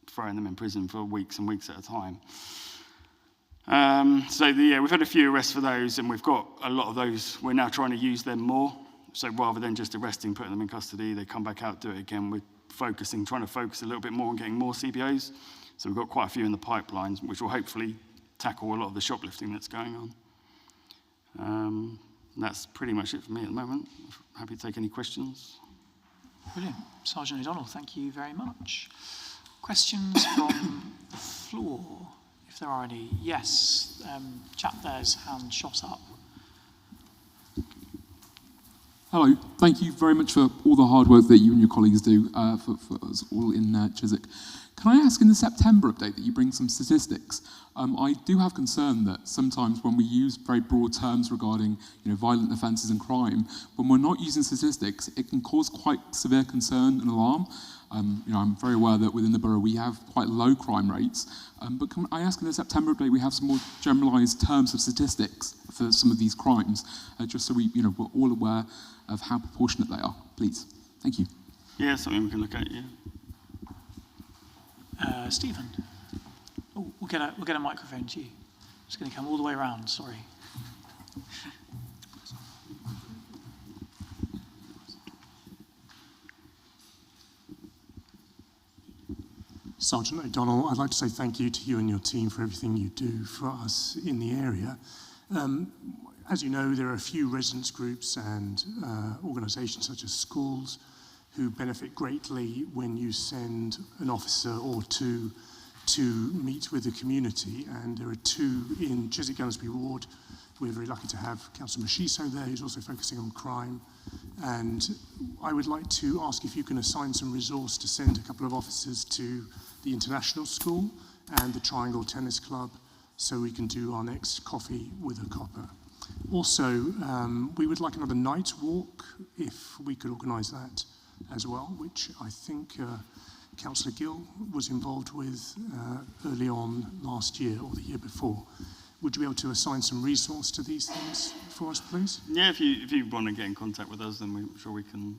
throwing them in prison for weeks and weeks at a time. We've had a few arrests for those, and we've got a lot of those. We're now trying to use them more. So rather than just arresting, putting them in custody, they come back out, do it again. We're trying to focus a little bit more on getting more CBOs. So we've got quite a few in the pipelines, which will hopefully tackle a lot of the shoplifting that's going on. That's pretty much it for me at the moment. Happy to take any questions. Brilliant. Sergeant O'Donnell, thank you very much. Questions from the floor, if there are any. Yes, chap there's hand shot up. Hello, thank you very much for all the hard work that you and your colleagues do for us all in Chiswick. Can I ask in the September update that you bring some statistics? I do have concern that sometimes when we use very broad terms regarding violent offences and crime, when we're not using statistics, it can cause quite severe concern and alarm. I'm very aware that within the borough we have quite low crime rates, but can I ask in the September update we have some more generalised terms of statistics for some of these crimes, just so we're all aware of how proportionate they are, please. Thank you. Yeah, something we can look at, yeah. Stephen. Oh, we'll get a microphone to you. It's going to come all the way around, sorry. Sergeant O'Donnell, I'd like to say thank you to you and your team for everything you do for us in the area. As you know, there are a few residents groups and organisations such as schools who benefit greatly when you send an officer or two to meet with the community. And there are 2 in Chiswick Gunnersbury Ward. We're very lucky to have Councillor Mashiso there, who's also focusing on crime. And I would like to ask if you can assign some resource to send a couple of officers to the International School and the Triangle Tennis Club so we can do our next coffee with a copper. Also, we would like another night walk, if we could organise that as well, which I think Councillor Gill was involved with early on last year or the year before. Would you be able to assign some resource to these things for us, please? Yeah, if you want to get in contact with us, then I'm sure we can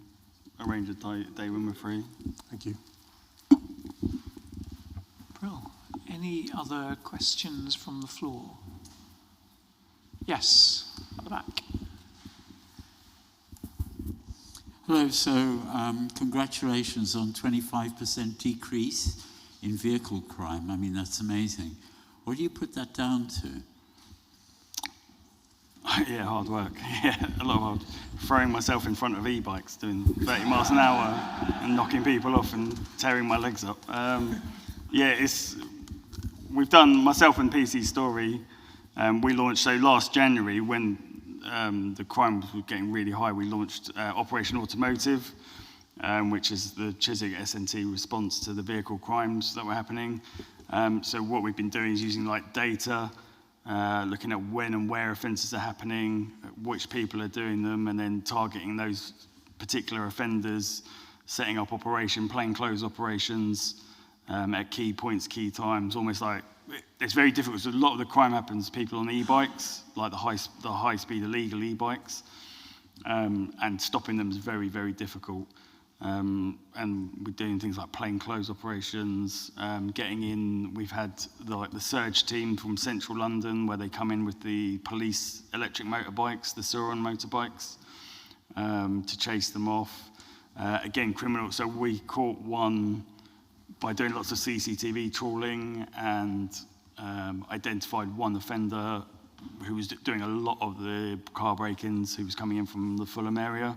arrange a day when we're free. Thank you. Brill. Any other questions from the floor? Yes, at the back. Hello, so congratulations on 25% decrease in vehicle crime. I mean, that's amazing. What do you put that down to? Yeah, hard work. Yeah, a lot of hard. Throwing myself in front of e-bikes, doing 30 miles an hour and knocking people off and tearing my legs up. We've done, myself and PC Story, we launched, so last January when the crime was getting really high, we launched Operation Automotive, which is the Chiswick SNT response to the vehicle crimes that were happening. So what we've been doing is using data, looking at when and where offences are happening, which people are doing them, and then targeting those particular offenders, setting up plainclothes operations at key points, key times, almost like, it's very difficult. So a lot of the crime happens people on e-bikes, like the high-speed illegal e-bikes, and stopping them is very, very difficult. And we're doing things like plainclothes operations, getting in. We've had the surge team from central London where they come in with the police electric motorbikes, the Sauron motorbikes, to chase them off. Again, criminal. So we caught one by doing lots of CCTV trawling and identified one offender who was doing a lot of the car break-ins, who was coming in from the Fulham area.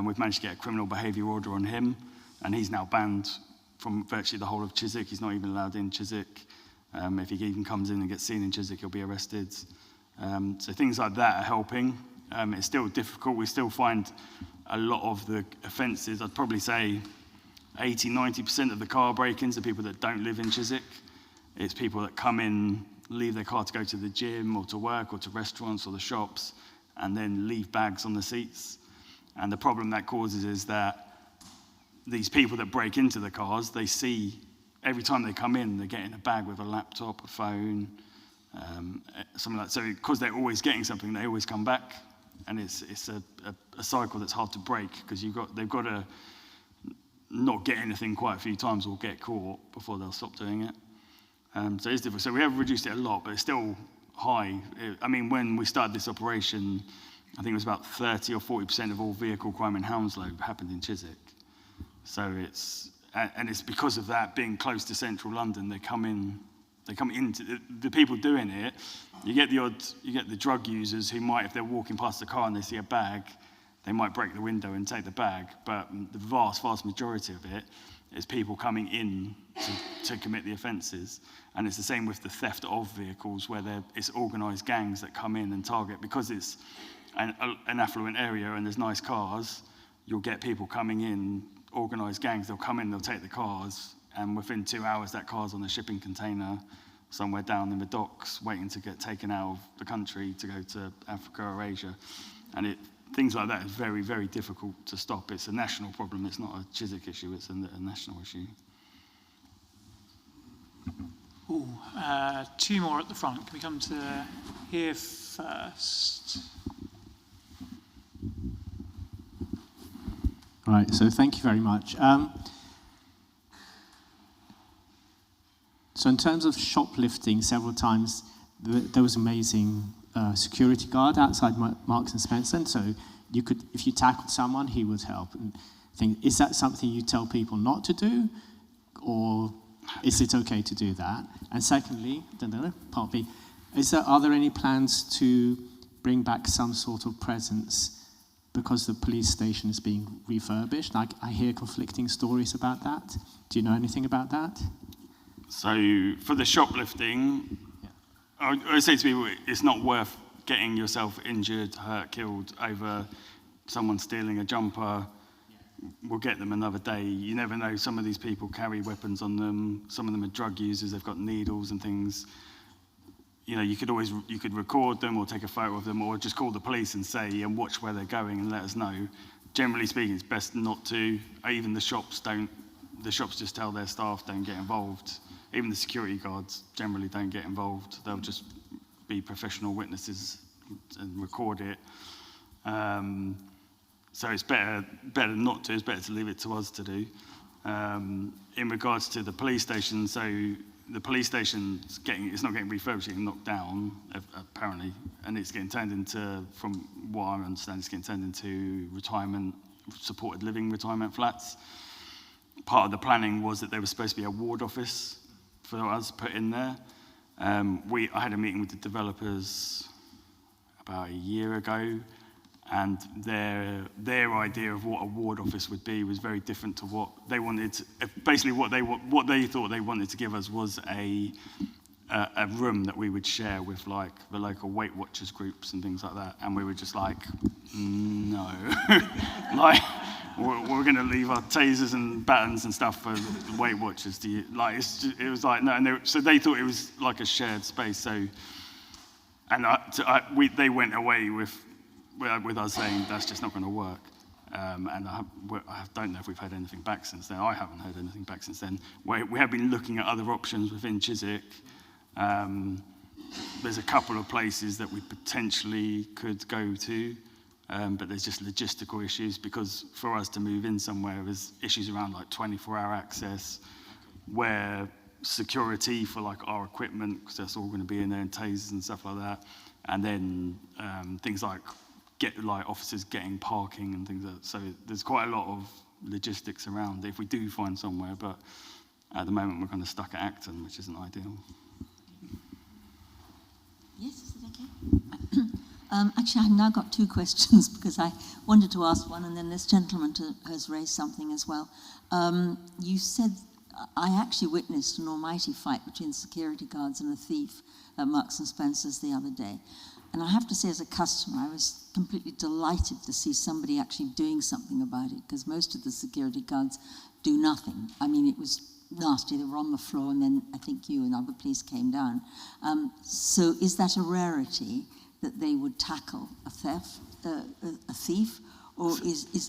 We've managed to get a criminal behaviour order on him, and he's now banned from virtually the whole of Chiswick. He's not even allowed in Chiswick. If he even comes in and gets seen in Chiswick, he'll be arrested. So things like that are helping. It's still difficult. We still find a lot of the offences, I'd probably say 80-90% of the car break-ins are people that don't live in Chiswick. It's people that come in, leave their car to go to the gym or to work or to restaurants or the shops, and then leave bags on the seats. And the problem that causes is that these people that break into the cars, they see every time they come in, they're getting a bag with a laptop, a phone, something like that. So because they're always getting something, they always come back. And it's a cycle that's hard to break, because they've got to not get anything quite a few times or get caught before they'll stop doing it. So it's difficult. So we have reduced it a lot, but it's still high. I mean, when we started this operation, I think it was about 30 or 40% of all vehicle crime in Hounslow happened in Chiswick. So it's because of that, being close to central London, they come into the people doing it. You get the drug users who might, if they're walking past the car and they see a bag, they might break the window and take the bag. But the vast majority of it is people coming in to commit the offences. And it's the same with the theft of vehicles, where it's organised gangs that come in and target. Because it's an affluent area and there's nice cars, you'll get people coming in, organised gangs, they'll come in, they'll take the cars, and within 2 hours that car's on a shipping container somewhere down in the docks waiting to get taken out of the country to go to Africa or Asia. And things like that is very, very difficult to stop. It's a national problem. It's not a Chiswick issue. It's a national issue. Two more at the front. Can we come to here first? Right, so thank you very much. So in terms of shoplifting, several times there was amazing security guard outside Marks and Spencer, and so you could, if you tackled someone, he would help. And is that something you tell people not to do, or is it okay to do that? And secondly, part B, are there any plans to bring back some sort of presence because the police station is being refurbished? I hear conflicting stories about that. Do you know anything about that? So for the shoplifting, I say to people, it's not worth getting yourself injured, hurt, killed over someone stealing a jumper. We'll get them another day. You never know. Some of these people carry weapons on them. Some of them are drug users. They've got needles and things. You know, you could record them or take a photo of them, or just call the police and say, and watch where they're going and let us know. Generally speaking, it's best not to. Even the shops just tell their staff, don't get involved. Even the security guards generally don't get involved. They'll just be professional witnesses and record it. So it's better not to. It's better to leave it to us to do. In regards to the police station, so the police station's it's not getting refurbished, it's getting knocked down, apparently, and it's getting turned into, from what I understand, it's getting turned into supported living retirement flats. Part of the planning was that there was supposed to be a ward office for us put in there. I had a meeting with the developers about a year ago, and their idea of what a ward office would be was very different to what they wanted. Basically, what they thought they wanted to give us was a room that we would share with like the local Weight Watchers groups and things like that, and we were just like, no, like we're going to leave our tasers and batons and stuff for the Weight Watchers. It was like no, and so they thought it was like a shared space. So, and they went away with us saying that's just not going to work. And I don't know if we've had anything back since then. I haven't heard anything back since then. We have been looking at other options within Chiswick. There's a couple of places that we potentially could go to, but there's just logistical issues, because for us to move in somewhere, there's issues around like 24-hour access, where security for like our equipment, because that's all going to be in there, and tasers and stuff like that, and then things like officers getting parking and things like that. So there's quite a lot of logistics around if we do find somewhere, but at the moment we're kind of stuck at Acton, which isn't ideal. Yes, is there Actually, I've now got two questions because I wanted to ask one, and then this gentleman has raised something as well. You said, I actually witnessed an almighty fight between security guards and a thief at Marks and Spencer's the other day. And I have to say, as a customer, I was completely delighted to see somebody actually doing something about it, because most of the security guards do nothing. I mean, it was nasty. They were on the floor, and then I think you and other police came down. So is that a rarity, that they would tackle a theft, a thief? Or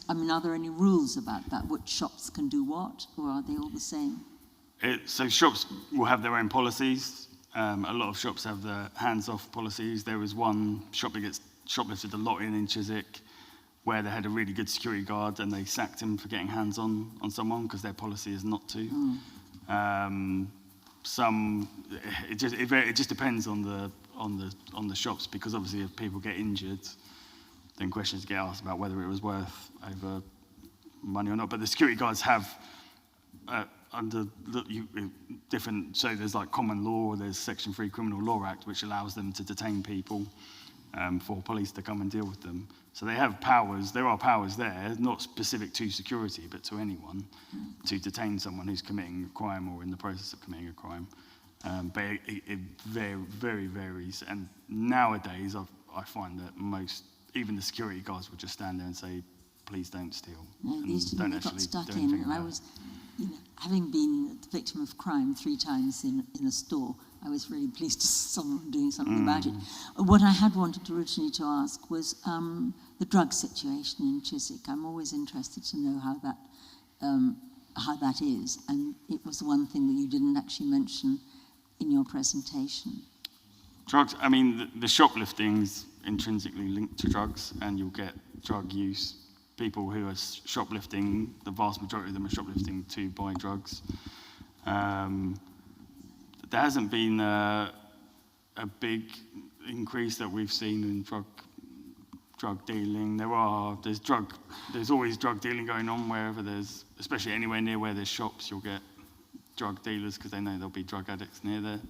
I mean, are there any rules about that? Which shops can do what, or are they all the same? So shops will have their own policies. A lot of shops have the hands-off policies. There was one shop that gets shoplifted a lot in Chiswick, where they had a really good security guard and they sacked him for getting hands-on someone because their policy is not to. It just depends on the shops, because obviously if people get injured, then questions get asked about whether it was worth over money or not. But the security guards have different, so there's like common law, there's Section 3 Criminal Law Act, which allows them to detain people for police to come and deal with them. So they have powers, there are powers there, not specific to security, but to anyone, to detain someone who's committing a crime or in the process of committing a crime. But it very varies. And nowadays, I find that even the security guards would just stand there and say, please don't steal. No, they used to don't got actually stuck do in, anything and I about was, having been the victim of crime 3 times in a store, I was really pleased to see someone doing something about it. What I had wanted originally to ask was the drug situation in Chiswick. I'm always interested to know how that is, and it was the one thing that you didn't actually mention in your presentation. Drugs, I mean, the shoplifting's intrinsically linked to drugs, and you'll get drug use. People who are shoplifting, the vast majority of them are shoplifting to buy drugs. There hasn't been a big increase that we've seen in drug dealing. There's always drug dealing going on wherever there's, especially anywhere near where there's shops, you'll get drug dealers because they know there'll be drug addicts near there.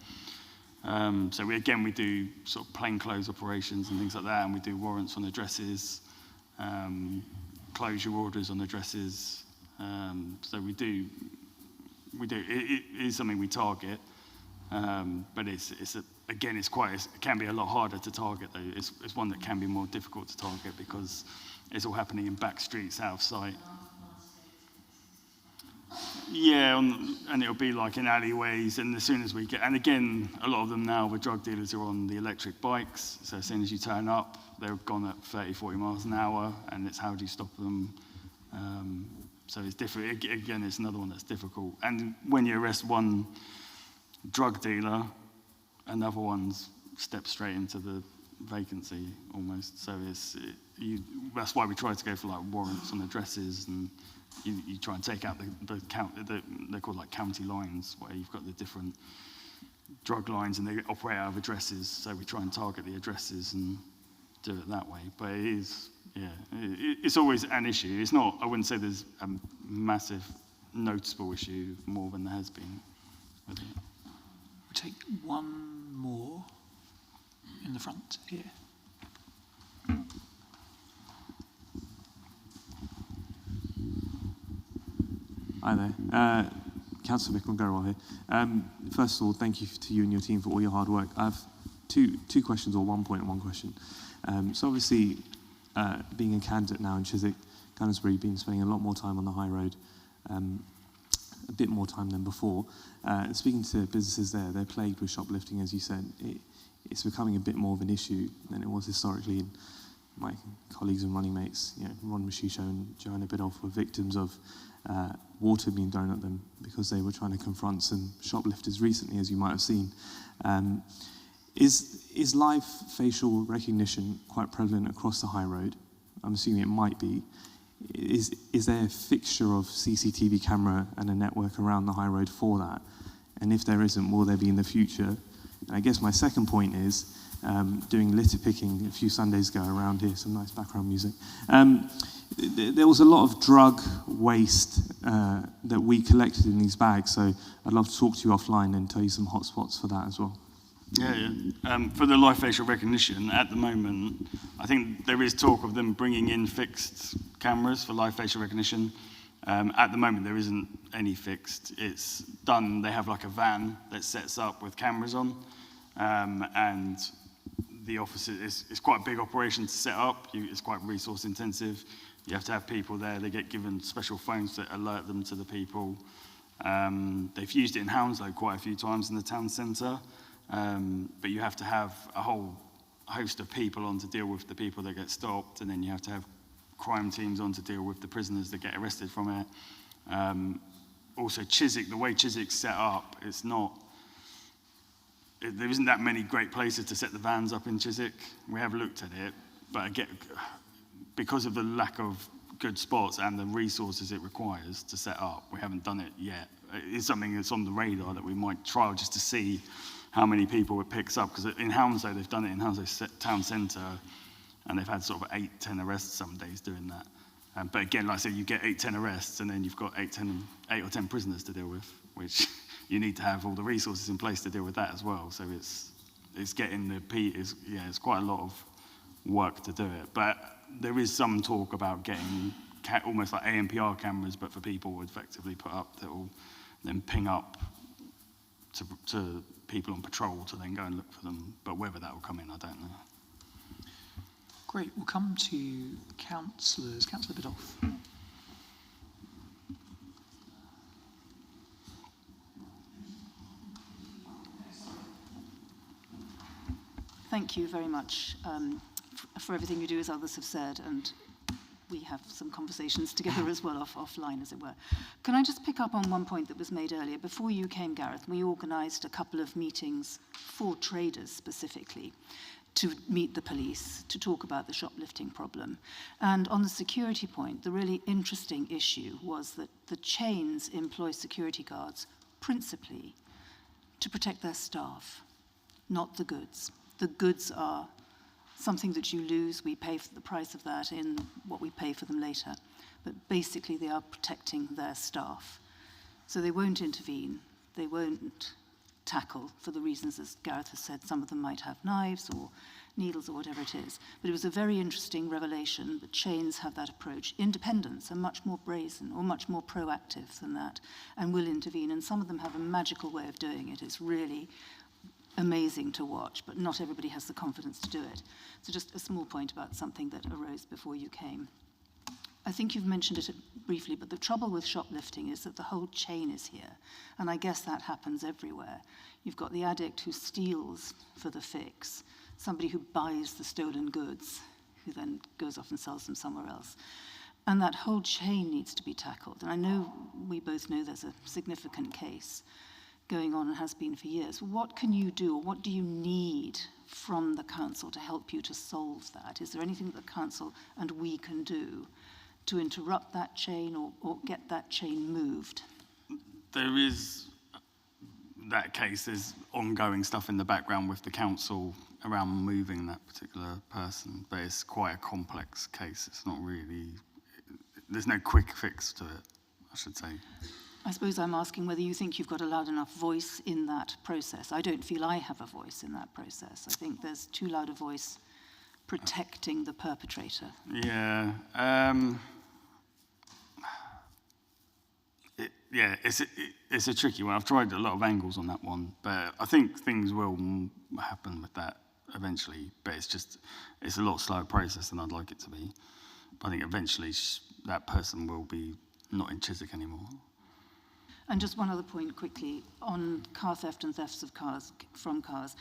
So we do sort of plainclothes operations and things like that, and we do warrants on addresses, closure orders on addresses. So we do. It is something we target, but it can be a lot harder to target though. It's one that can be more difficult to target because it's all happening in back streets out of sight. Yeah, and it'll be like in alleyways, and as soon as we get, and again, a lot of them now, the drug dealers are on the electric bikes, so as soon as you turn up, they're gone at 30, 40 miles an hour, and it's how do you stop them? So it's different. Again, it's another one that's difficult. And when you arrest one drug dealer, another one's steps straight into the vacancy almost. So that's why we try to go for like warrants on addresses, and you try and take out they're called like county lines, where you've got the different drug lines and they operate out of addresses. So we try and target the addresses and do it that way. But it's always an issue. It's not, I wouldn't say there's a massive noticeable issue more than there has been with it. We'll take one more in the front here. Hi there. Councillor McGarrell here. First of all, thank you to you and your team for all your hard work. I have two questions, or 1 point and 1 question. So obviously, being a candidate now in Chiswick, Gunnersbury, been spending a lot more time on the high road, a bit more time than before. Speaking to businesses there, they're plagued with shoplifting, as you said. It's becoming a bit more of an issue than it was historically. And my colleagues and running mates, Ron Mashisho and Joanna Bidoff, were victims of water being thrown at them because they were trying to confront some shoplifters recently, as you might have seen. Is live facial recognition quite prevalent across the high road? I'm assuming it might be. Is there a fixture of CCTV camera and a network around the high road for that? And if there isn't, will there be in the future? And I guess my second point is, doing litter picking a few Sundays ago around here, some nice background music. There was a lot of drug waste that we collected in these bags, so I'd love to talk to you offline and tell you some hot spots for that as well. For the live facial recognition, at the moment, I think there is talk of them bringing in fixed cameras for live facial recognition. At the moment, there isn't any fixed. It's done, they have like a van that sets up with cameras on, and the office it's quite a big operation to set up. It's quite resource intensive. You have to have people there. They get given special phones that alert them to the people. They've used it in Hounslow quite a few times in the town centre, but you have to have a whole host of people on to deal with the people that get stopped, and then you have to have crime teams on to deal with the prisoners that get arrested from it. Also, Chiswick, the way Chiswick's set up, there isn't that many great places to set the vans up in Chiswick. We have looked at it, but again, because of the lack of good spots and the resources it requires to set up, we haven't done it yet. It's something that's on the radar that we might trial just to see how many people it picks up, because in Hounslow, they've done it in Hounslow town centre, and they've had sort of 8-10 arrests some days doing that. But again, like I said, you get 8-10 arrests, and then you've got 8 or 10 prisoners to deal with, which you need to have all the resources in place to deal with that as well. So it's getting it's quite a lot of work to do it. But there is some talk about getting almost like ANPR cameras, but for people effectively put up that will then ping up to people on patrol to then go and look for them. But whether that will come in, I don't know. Great, we'll come to councillors. Councillor Biddulph. Thank you very much for everything you do, as others have said, and we have some conversations together as well, offline, as it were. Can I just pick up on one point that was made earlier? Before you came, Gareth, we organised a couple of meetings for traders specifically to meet the police, to talk about the shoplifting problem. And on the security point, the really interesting issue was that the chains employ security guards principally to protect their staff, not the goods. The goods are something that you lose. We pay for the price of that in what we pay for them later. But basically, they are protecting their staff. So they won't intervene. They won't tackle for the reasons, as Gareth has said. Some of them might have knives or needles or whatever it is. But it was a very interesting revelation that chains have that approach. Independents are much more brazen or much more proactive than that and will intervene. And some of them have a magical way of doing it. It's really amazing to watch, but not everybody has the confidence to do it. So just a small point about something that arose before you came. I think you've mentioned it briefly, but the trouble with shoplifting is that the whole chain is here, and I guess that happens everywhere. You've got the addict who steals for the fix, somebody who buys the stolen goods, who then goes off and sells them somewhere else. And that whole chain needs to be tackled. And I know we both know there's a significant case going on and has been for years. What can you do, or what do you need from the council to help you to solve that? Is there anything that the council and we can do to interrupt that chain or get that chain moved? There is that case. There's ongoing stuff in the background with the council around moving that particular person, but it's quite a complex case. It's not really, there's no quick fix to it, I should say. I suppose I'm asking whether you think you've got a loud enough voice in that process. I don't feel I have a voice in that process. I think there's too loud a voice protecting the perpetrator. Yeah. It's a tricky one. I've tried a lot of angles on that one, but I think things will happen with that eventually. But it's a lot slower process than I'd like it to be. But I think eventually that person will be not in Chiswick anymore. And just one other point quickly on car theft and thefts of cars from cars.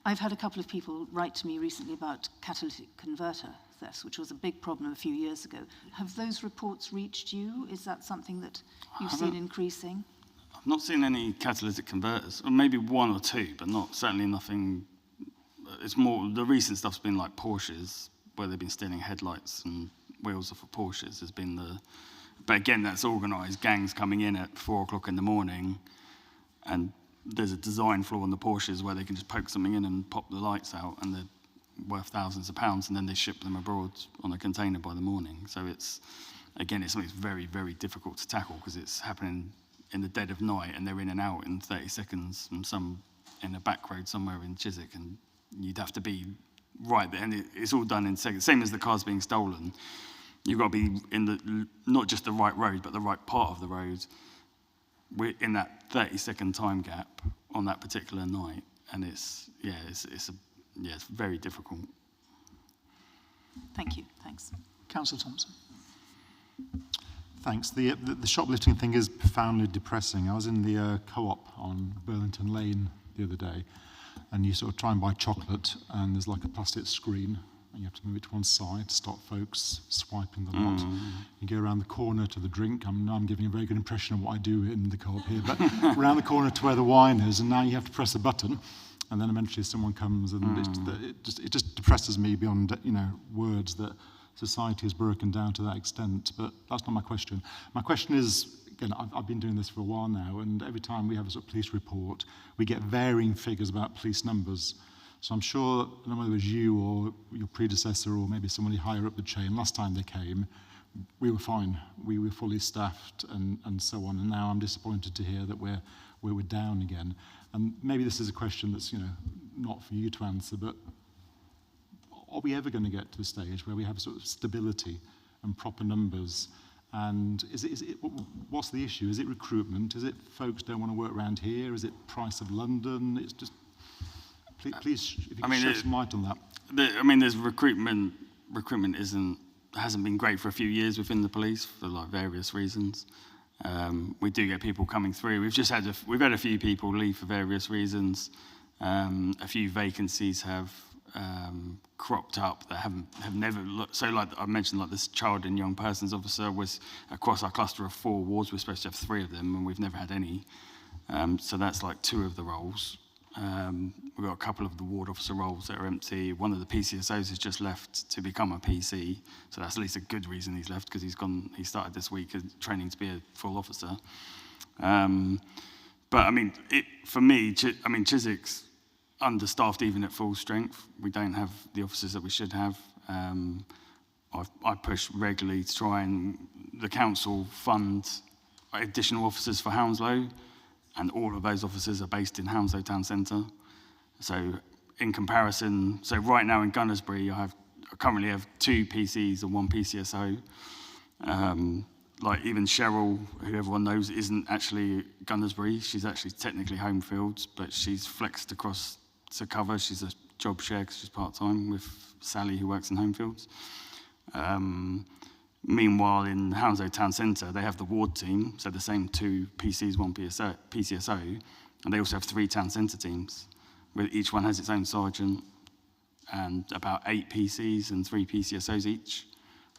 I've had a couple of people write to me recently about catalytic converter thefts, which was a big problem a few years ago. Have those reports reached you? Is that something that you've seen increasing? I've not seen any catalytic converters, or maybe one or two, but certainly nothing. It's more, the recent stuff's been like Porsches, where they've been stealing headlights and wheels off of Porsches has been but again, that's organised, gangs coming in at 4 o'clock in the morning, and there's a design flaw in the Porsches where they can just poke something in and pop the lights out, and they're worth thousands of pounds, and then they ship them abroad on a container by the morning. So it's something that's very, very difficult to tackle because it's happening in the dead of night, and they're in and out in 30 seconds, and some in a back road somewhere in Chiswick, and you'd have to be right there, and it's all done in seconds. Same as the cars being stolen. You've got to be in the, not just the right road, but the right part of the road. We're in that 30-second time gap on that particular night, and it's very difficult. Thank you. Thanks. Councillor Thompson. Thanks. The shoplifting thing is profoundly depressing. I was in the co-op on Burlington Lane the other day, and you sort of try and buy chocolate, and there's like a plastic screen, and you have to move it to one side to stop folks swiping the lot. You go around the corner to the drink. I'm giving a very good impression of what I do in the co-op here, but around the corner to where the wine is, and now you have to press a button, and then eventually someone comes, and it just depresses me beyond words that society is broken down to that extent. But that's not my question. My question is, again, I've been doing this for a while now, and every time we have a sort of police report, we get varying figures about police numbers. So I'm sure, I don't know whether it was you or your predecessor or maybe somebody higher up the chain, last time they came, we were fine. We were fully staffed and so on. And now I'm disappointed to hear that we're down again. And maybe this is a question that's not for you to answer, but are we ever going to get to a stage where we have sort of stability and proper numbers? And what's the issue? Is it recruitment? Is it folks don't want to work around here? Is it price of London? It's just, please if you could shed some light on that. There's recruitment. Recruitment hasn't been great for a few years within the police for like various reasons. We do get people coming through. We've had a few people leave for various reasons. A few vacancies have cropped up that have never looked. So like I mentioned, like this child and young persons officer was across our cluster of 4 wards. We're supposed to have 3 of them, and we've never had any. So that's like 2 of the roles. We've got a couple of the ward officer roles that are empty. One of the PCSOs has just left to become a PC, so that's at least a good reason he's left, because he started this week training to be a full officer. But for me, Chiswick's understaffed even at full strength. We don't have the officers that we should have. I push regularly to try and the council fund additional officers for Hounslow, and all of those officers are based in Hounslow Town Centre. So in comparison, right now in Gunnersbury, I currently have 2 PCs and 1 PCSO. Like even Cheryl, who everyone knows isn't actually Gunnersbury, she's actually technically Homefields, but she's flexed across to cover. She's a job share because she's part-time with Sally, who works in Homefields. Meanwhile, in Hounslow Town Centre, they have the ward team, so the same 2 PCs, 1 PCSO, and they also have 3 town centre teams, where each one has its own sergeant, and about 8 PCs and 3 PCSOs each,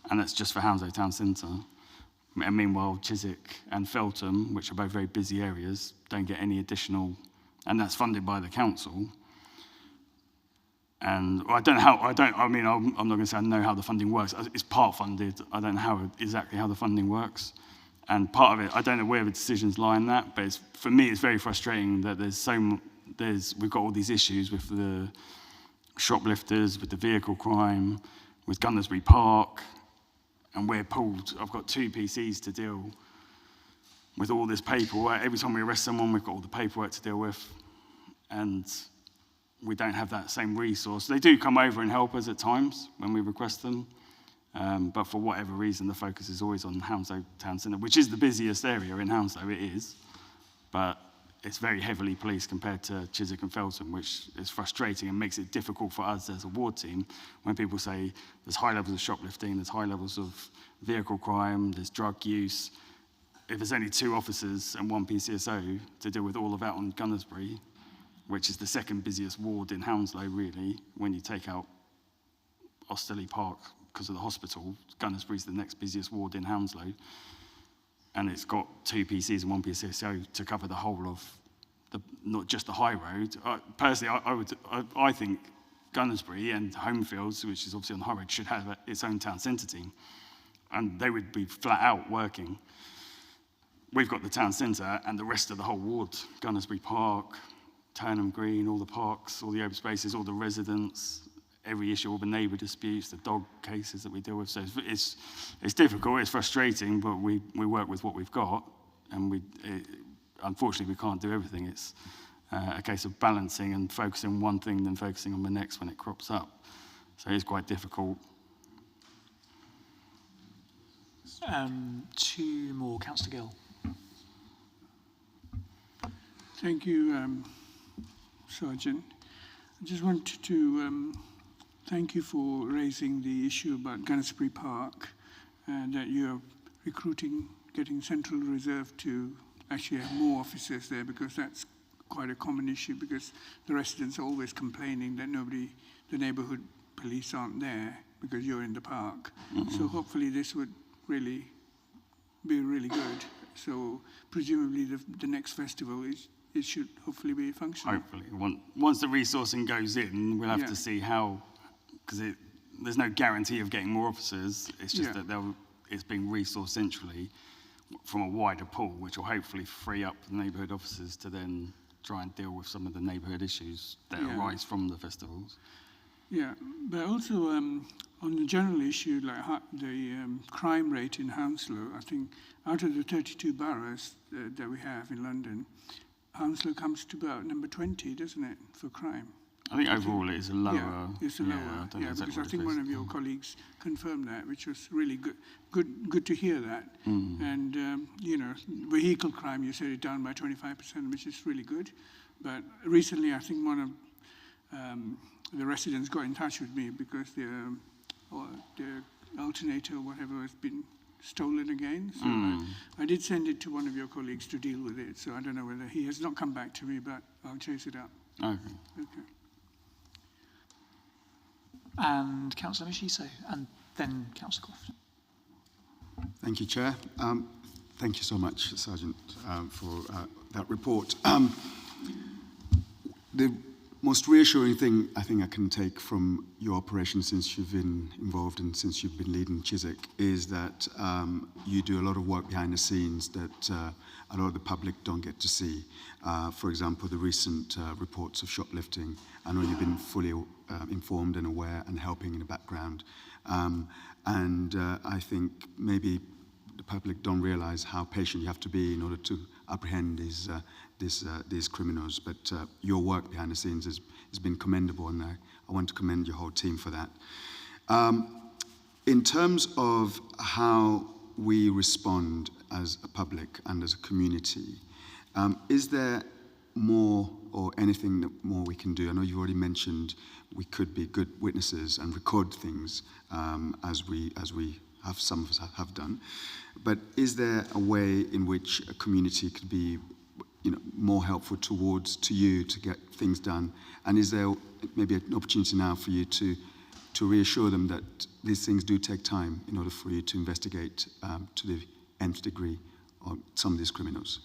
and that's just for Hounslow Town Centre. And meanwhile, Chiswick and Feltham, which are both very busy areas, don't get any additional, and that's funded by the council. And I'm not going to say I know how the funding works. It's part funded. I don't know exactly how the funding works. And part of it, I don't know where the decisions lie in that, but for me, it's very frustrating that we've got all these issues with the shoplifters, with the vehicle crime, with Gunnersbury Park, and we're pulled. I've got 2 PCs to deal with all this paperwork. Every time we arrest someone, we've got all the paperwork to deal with. And we don't have that same resource. They do come over and help us at times when we request them, but for whatever reason, the focus is always on Hounslow Town Centre, which is the busiest area in Hounslow, it is, but it's very heavily policed compared to Chiswick and Feltham, which is frustrating and makes it difficult for us as a ward team when people say there's high levels of shoplifting, there's high levels of vehicle crime, there's drug use. If there's only 2 officers and 1 PCSO to deal with all of that on Gunnersbury, which is the 2nd busiest ward in Hounslow, really, when you take out Osterley Park because of the hospital. Gunnersbury's the next busiest ward in Hounslow, and it's got 2 PCs and 1 PCSO to cover the whole of not just the high road. Personally, I think Gunnersbury and Homefields, which is obviously on the high road, should have its own town centre team, and they would be flat out working. We've got the town centre and the rest of the whole ward, Gunnersbury Park, Turnham Green, all the parks, all the open spaces, all the residents, every issue, all the neighbour disputes, the dog cases that we deal with. So it's difficult, it's frustrating, but we work with what we've got, and unfortunately we can't do everything. a case of balancing and focusing on one thing than focusing on the next when it crops up. So it's quite difficult. Two more. Councillor Gill. Thank you, Sergeant. I just wanted to thank you for raising the issue about Gunnersbury Park and that you're recruiting, getting Central Reserve to actually have more officers there, because that's quite a common issue, because the residents are always complaining that the neighbourhood police aren't there because you're in the park. So hopefully this would really be really good. So presumably the next festival it should hopefully be functional. Hopefully. Once the resourcing goes in, we'll have to see how, because there's no guarantee of getting more officers. It's just that it's being resourced centrally from a wider pool, which will hopefully free up the neighbourhood officers to then try and deal with some of the neighbourhood issues that arise from the festivals. Yeah, but also on the general issue, like the crime rate in Hounslow, I think out of the 32 boroughs that we have in London, Hounslow comes to about number 20, doesn't it, for crime? I think overall it is a lower. Yeah, it's a lower. Because I think one of your colleagues confirmed that, which was really good to hear that. And vehicle crime, you said it down by 25%, which is really good. But recently, I think one of the residents got in touch with me because their alternator or whatever has been stolen again. So I did send it to one of your colleagues to deal with it. So I don't know whether he has not come back to me, but I'll chase it up. Okay. And Councillor Mishiso, and then Councillor Croft. Thank you, Chair. Thank you so much, Sergeant, for that report. The most reassuring thing I think I can take from your operation since you've been involved and since you've been leading Chiswick is that you do a lot of work behind the scenes that a lot of the public don't get to see. For example, the recent reports of shoplifting. I know you've been fully informed and aware and helping in the background. And I think maybe the public don't realize how patient you have to be in order to apprehend these criminals. But your work behind the scenes has been commendable, and I want to commend your whole team for that. In terms of how we respond as a public and as a community, is there more or anything that more we can do? I know you've already mentioned we could be good witnesses and record things as we have, some of us have done. But is there a way in which a community could be more helpful to you to get things done? And is there maybe an opportunity now for you to reassure them that these things do take time in order for you to investigate to the nth degree on some of these criminals?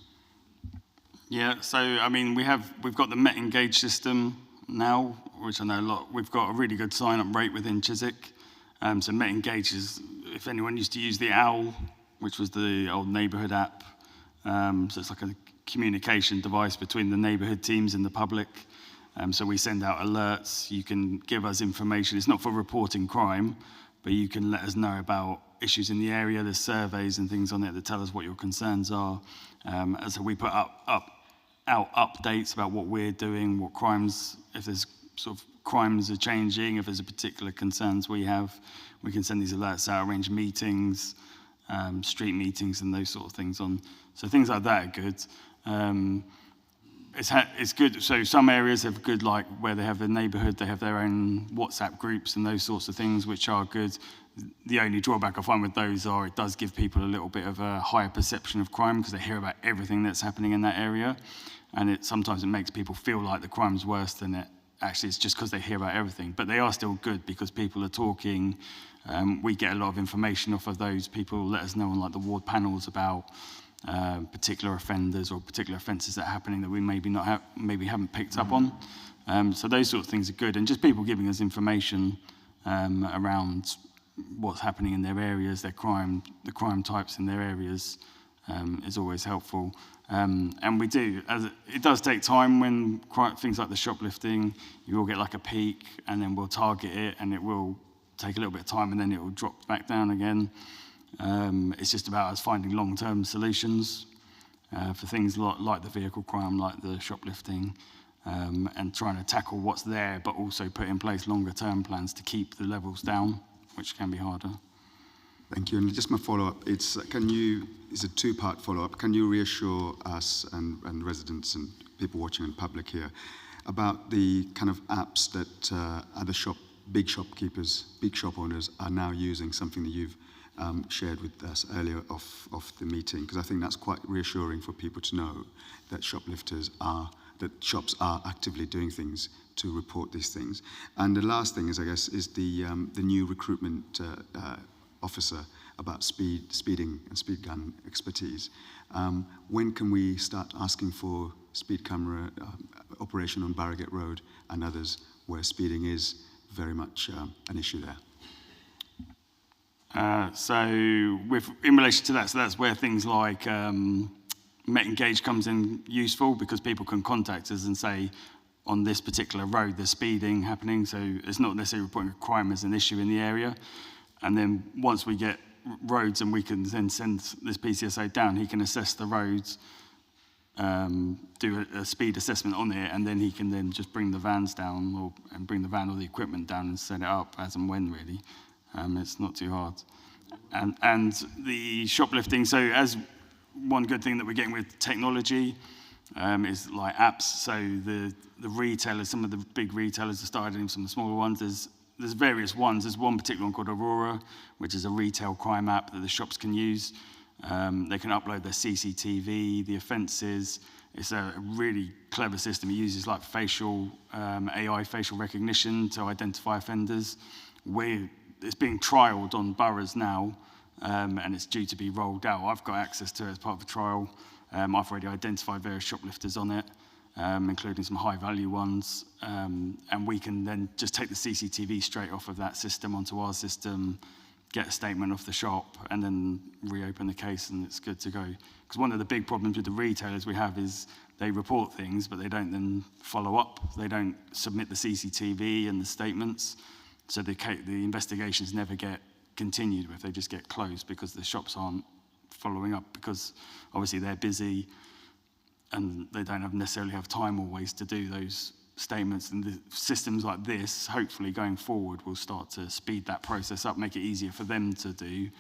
Yeah, so I mean, we've got the Met Engage system now, which I know a lot. We've got a really good sign-up rate within Chiswick. So Met Engage is, if anyone used to use the OWL, which was the old neighbourhood app, so it's like a communication device between the neighbourhood teams and the public. So we send out alerts. You can give us information. It's not for reporting crime, but you can let us know about issues in the area. There's surveys and things on it that tell us what your concerns are. And so we put out updates about what we're doing, what crimes, if there's sort of crimes are changing, if there's a particular concerns we have, we can send these alerts out, arrange meetings, street meetings and those sort of things on. So things like that are good. It's good. So some areas have good, like where they have a neighbourhood, they have their own WhatsApp groups and those sorts of things, which are good. The only drawback I find with those are it does give people a little bit of a higher perception of crime because they hear about everything that's happening in that area. And sometimes it makes people feel like the crime's worse than it actually is, just because they hear about everything. But they are still good because people are talking. We get a lot of information off of those. People let us know on like the ward panels about particular offenders or particular offences that are happening that we maybe haven't picked up on. So those sort of things are good. And just people giving us information around what's happening in their areas, the crime types in their areas is always helpful. And we do, it does take time when things like the shoplifting, you will get like a peak and then we'll target it and it will take a little bit of time and then it will drop back down again. It's just about us finding long-term solutions. for things like the vehicle crime, like the shoplifting, and trying to tackle what's there, but also put in place longer term plans to keep the levels down, which can be harder. Thank you. And just my follow-up, it's a two-part follow-up. Can you reassure us and residents and people watching and public here about the kind of apps that other big shopkeepers, big shop owners are now using, something that you've shared with us earlier of the meeting? Because I think that's quite reassuring for people to know that that shops are actively doing things to report these things. And the last thing is, I guess, is the new recruitment officer about speeding and speed gun expertise. When can we start asking for speed camera operation on Barrowgate Road and others where speeding is very much an issue there? So in relation to that, so that's where things like Met Engage comes in useful, because people can contact us and say, on this particular road there's speeding happening, so it's not necessarily reporting a crime as an issue in the area. And then once we get roads and we can then send this PCSO down, he can assess the roads, do a speed assessment on it, and then he can then just bring the vans down and bring the van or the equipment down and set it up as and when, really. It's not too hard. And the shoplifting, so as one good thing that we're getting with technology is like apps. So the retailers, some of the big retailers have started doing some of the smaller ones. There's various ones. There's one particular one called Aurora, which is a retail crime app that the shops can use. They can upload their CCTV, the offences. It's a really clever system. It uses like AI facial recognition to identify offenders. It's being trialled on boroughs now, and it's due to be rolled out. I've got access to it as part of the trial. I've already identified various shoplifters on it, including some high-value ones, and we can then just take the CCTV straight off of that system onto our system, get a statement off the shop, and then reopen the case, and it's good to go. Because one of the big problems with the retailers we have is they report things, but they don't then follow up. They don't submit the CCTV and the statements, so the investigations never get continued with. They just get closed because the shops aren't following up, because obviously they're busy and they don't necessarily have time always to do those statements. And the systems like this, hopefully going forward, will start to speed that process up, make it easier for them to do,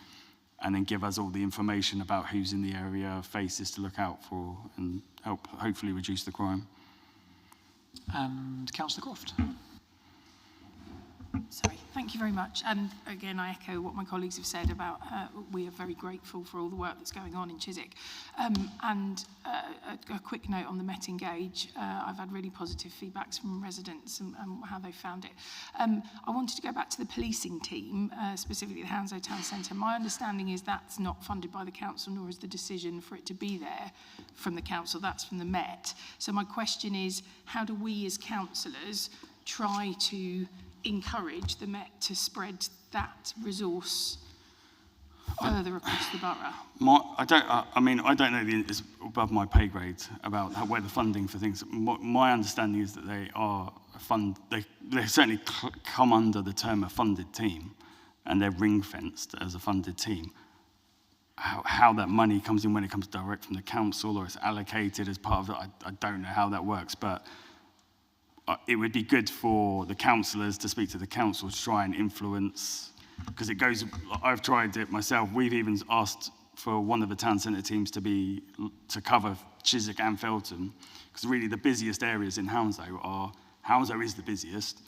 and then give us all the information about who's in the area, faces to look out for, and help hopefully reduce the crime. And Councillor Croft. Sorry, thank you very much. And again, I echo what my colleagues have said about we are very grateful for all the work that's going on in Chiswick. And a quick note on the Met Engage. I've had really positive feedbacks from residents and how they found it. I wanted to go back to the policing team, specifically the Hounslow Town Centre. My understanding is that's not funded by the council, nor is the decision for it to be there from the council. That's from the Met. So my question is, how do we as councillors try to encourage the Met to spread that resource further across the borough? I don't know, it's above my pay grade about where the funding for things. My understanding is that they are they certainly come under the term a funded team, and they're ring-fenced as a funded team. How that money comes in, when it comes direct from the council or it's allocated as part of it, I don't know how that works, but it would be good for the councillors to speak to the council to try and influence, because it goes, I've tried it myself. We've even asked for one of the town centre teams to cover Chiswick and Feltham, because really the busiest areas in Hounslow is the busiest,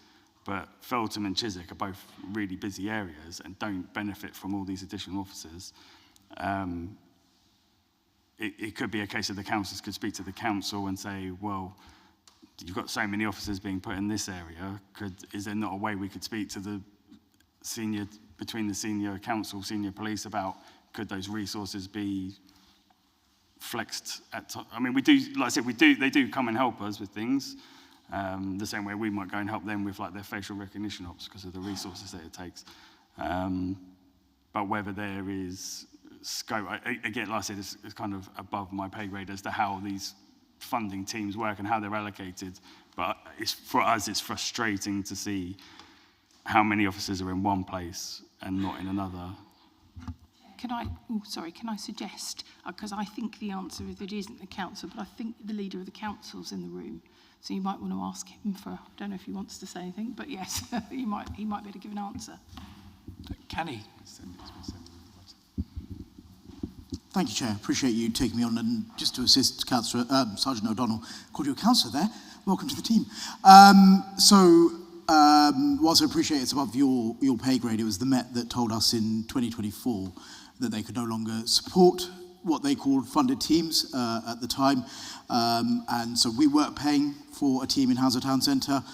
but Feltham and Chiswick are both really busy areas and don't benefit from all these additional officers. It could be a case of the councillors could speak to the council and say, well, you've got so many officers being put in this area, is there not a way we could speak to the between the senior council, senior police, about could those resources be flexed we do, like I said, they do come and help us with things, the same way we might go and help them with like their facial recognition ops because of the resources that it takes. But whether there is scope, again, like I said, it's kind of above my pay grade as to how these funding teams work and how they're allocated, but for us it's frustrating to see how many officers are in one place and not in another. can I suggest, because I think the answer is it isn't the council, but I think the leader of the council's in the room. So you might want to ask him for, I don't know if he wants to say anything, but yes, he might be able to give an answer. Can he? Thank you, Chair. Appreciate you taking me on. And just to assist Councillor Sergeant O'Donnell, called you a councillor there. Welcome to the team. Whilst I appreciate it's above your pay grade, it was the Met that told us in 2024 that they could no longer support what they called funded teams at the time. And so we weren't paying for a team in Hounslow Town Centre,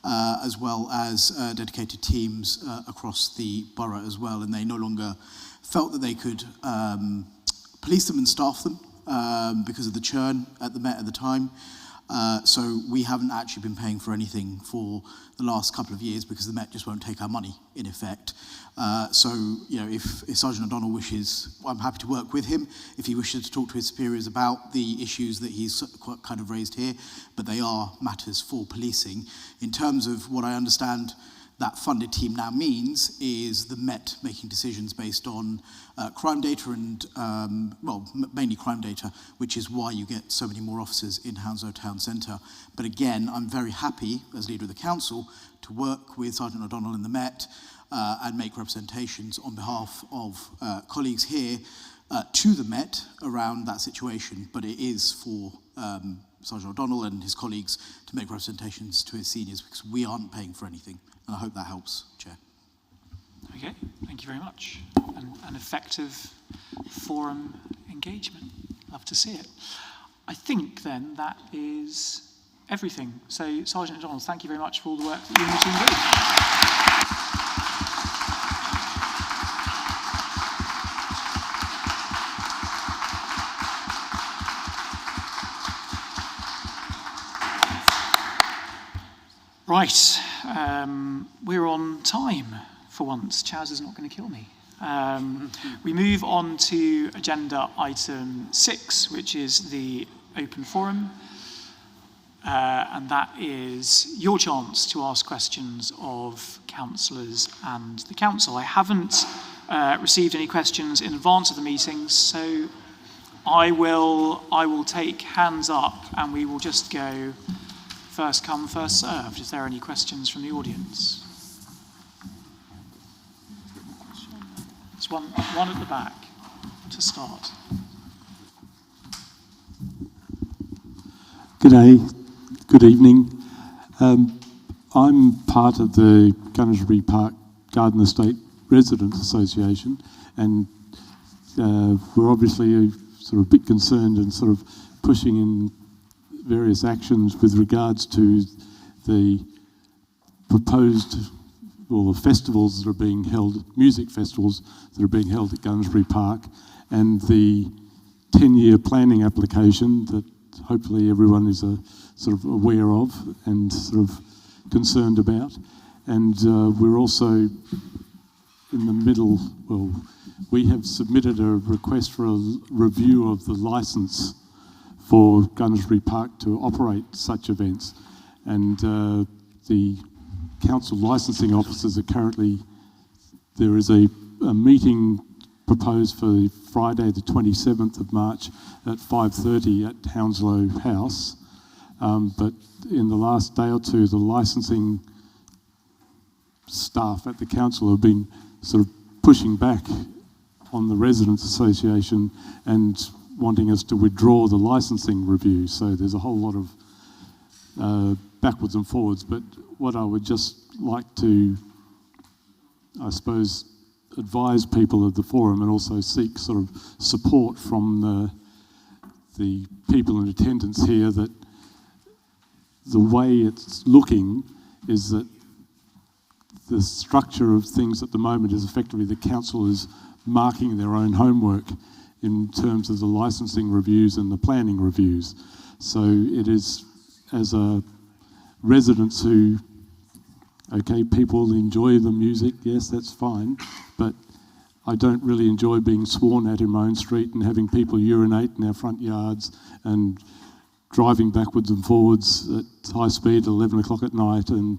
as well as dedicated teams across the borough as well. And they no longer felt that they could police them and staff them because of the churn at the Met at the time. So we haven't actually been paying for anything for the last couple of years because the Met just won't take our money, in effect. So, you know, if Sergeant O'Donnell wishes, I'm happy to work with him if he wishes to talk to his superiors about the issues that he's kind of raised here, but they are matters for policing. In terms of what I understand that funded team now means is the Met making decisions based on crime data and, mainly crime data, which is why you get so many more officers in Hounslow Town Centre. But again, I'm very happy, as leader of the council, to work with Sergeant O'Donnell in the Met and make representations on behalf of colleagues here to the Met around that situation. But it is for Sergeant O'Donnell and his colleagues to make representations to his seniors because we aren't paying for anything. And I hope that helps, Chair. Okay, thank you very much. An effective forum engagement. Love to see it. I think then that is everything. So, Sergeant O'Donnell, thank you very much for all the work that you and your team do. Right, we're on time for once. Chaz is not going to kill me. We move on to agenda item 6, which is the open forum. And that is your chance to ask questions of councillors and the council. I haven't received any questions in advance of the meetings, so I will take hands up and we will just go first come, first served. Is there any questions from the audience? There's one at the back to start. Good evening. I'm part of the Gunnersbury Park Garden Estate Residents Association, and we're obviously sort of a bit concerned and sort of pushing in various actions with regards to the proposed, well, the festivals that are being held, music festivals that are being held at Gunnersbury Park, and the 10-year planning application that hopefully everyone is sort of aware of and sort of concerned about. And we're also in the middle, well, we have submitted a request for a review of the licence for Gunnersbury Park to operate such events. And the council licensing officers are currently, there is a meeting proposed for Friday the 27th of March at 5:30 at Hounslow House. But in the last day or two, the licensing staff at the council have been sort of pushing back on the Residents Association and wanting us to withdraw the licensing review. So there's a whole lot of backwards and forwards. But what I would just like to, I suppose, advise people of the forum and also seek sort of support from the people in attendance here that the way it's looking is that the structure of things at the moment is effectively the council is marking their own homework in terms of the licensing reviews and the planning reviews. So it is, as a residents who, okay, people enjoy the music, yes, that's fine, but I don't really enjoy being sworn at in my own street and having people urinate in our front yards and driving backwards and forwards at high speed at 11 o'clock at night and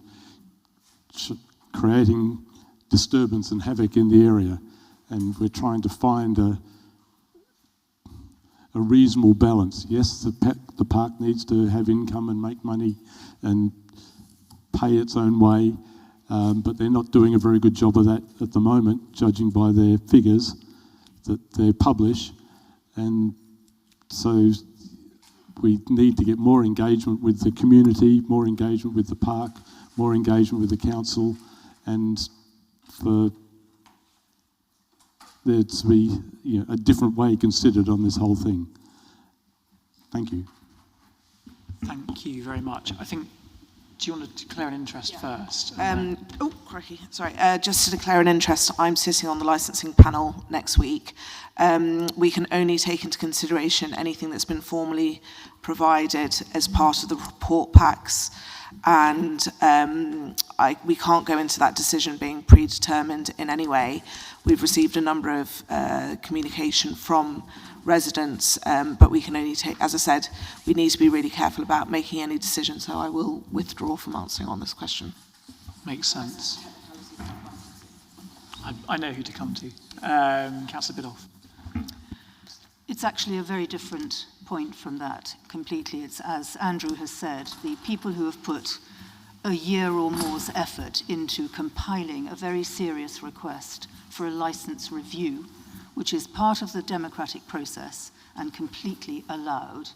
creating disturbance and havoc in the area. and we're trying to find a reasonable balance. Yes, the park needs to have income and make money and pay its own way, but they're not doing a very good job of that at the moment, judging by their figures that they publish. And so we need to get more engagement with the community, more engagement with the park, more engagement with the council, and for there to be a different way considered on this whole thing. Thank you. Thank you very much. I think, do you want to declare an interest first? Oh, crikey, sorry. Just to declare an interest, I'm sitting on the licensing panel next week. We can only take into consideration anything that's been formally provided as part of the report packs, and we can't go into that decision being predetermined in any way. We've received a number of communication from residents, but we can only take, as I said, we need to be really careful about making any decisions, so I will withdraw from answering on this question. Makes sense. I know who to come to. Councillor Biddulph. It's actually a very different point from that completely. It's, as Andrew has said, the people who have put a year or more's effort into compiling a very serious request for a licence review, which is part of the democratic process and completely allowed,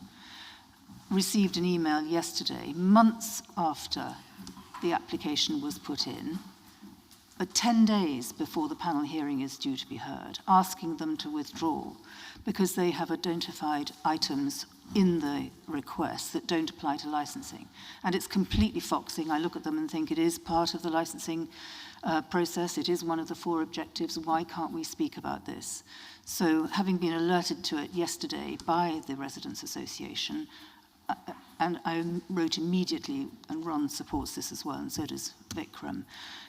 received an email yesterday, months after the application was put in, but 10 days before the panel hearing is due to be heard, asking them to withdraw because they have identified items in the request that don't apply to licensing. And it's completely foxing. I look at them and think it is part of the licensing process. It is one of the 4 objectives. Why can't we speak about this? So having been alerted to it yesterday by the Residents Association, and I wrote immediately, and Ron supports this as well, and so does Vikram,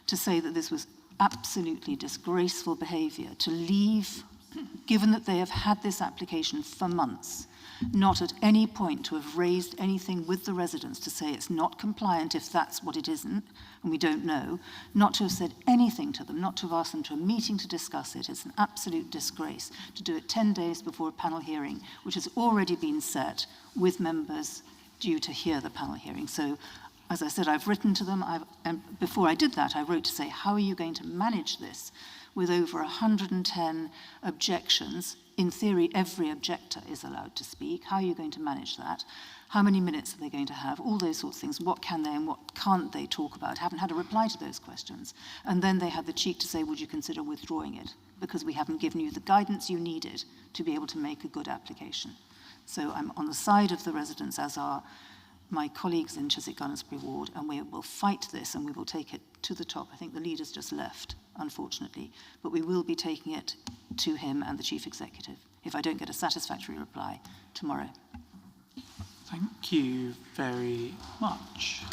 to say that this was absolutely disgraceful behaviour, to leave, given that they have had this application for months, not at any point to have raised anything with the residents to say it's not compliant if that's what it isn't, and we don't know, not to have said anything to them, not to have asked them to a meeting to discuss it. It's an absolute disgrace to do it 10 days before a panel hearing, which has already been set with members due to hear the panel hearing. So, as I said, I've written to them, and before I did that, I wrote to say, how are you going to manage this with over 110 objections? In theory, every objector is allowed to speak. How are you going to manage that? How many minutes are they going to have? All those sorts of things. What can they and what can't they talk about? Haven't had a reply to those questions. And then they had the cheek to say, would you consider withdrawing it? Because we haven't given you the guidance you needed to be able to make a good application. So I'm on the side of the residents, as are my colleagues in Chiswick Gunnersbury Ward, and we will fight this and we will take it to the top. I think the leader's just left, unfortunately, but we will be taking it to him and the Chief Executive if I don't get a satisfactory reply tomorrow. Thank you very much.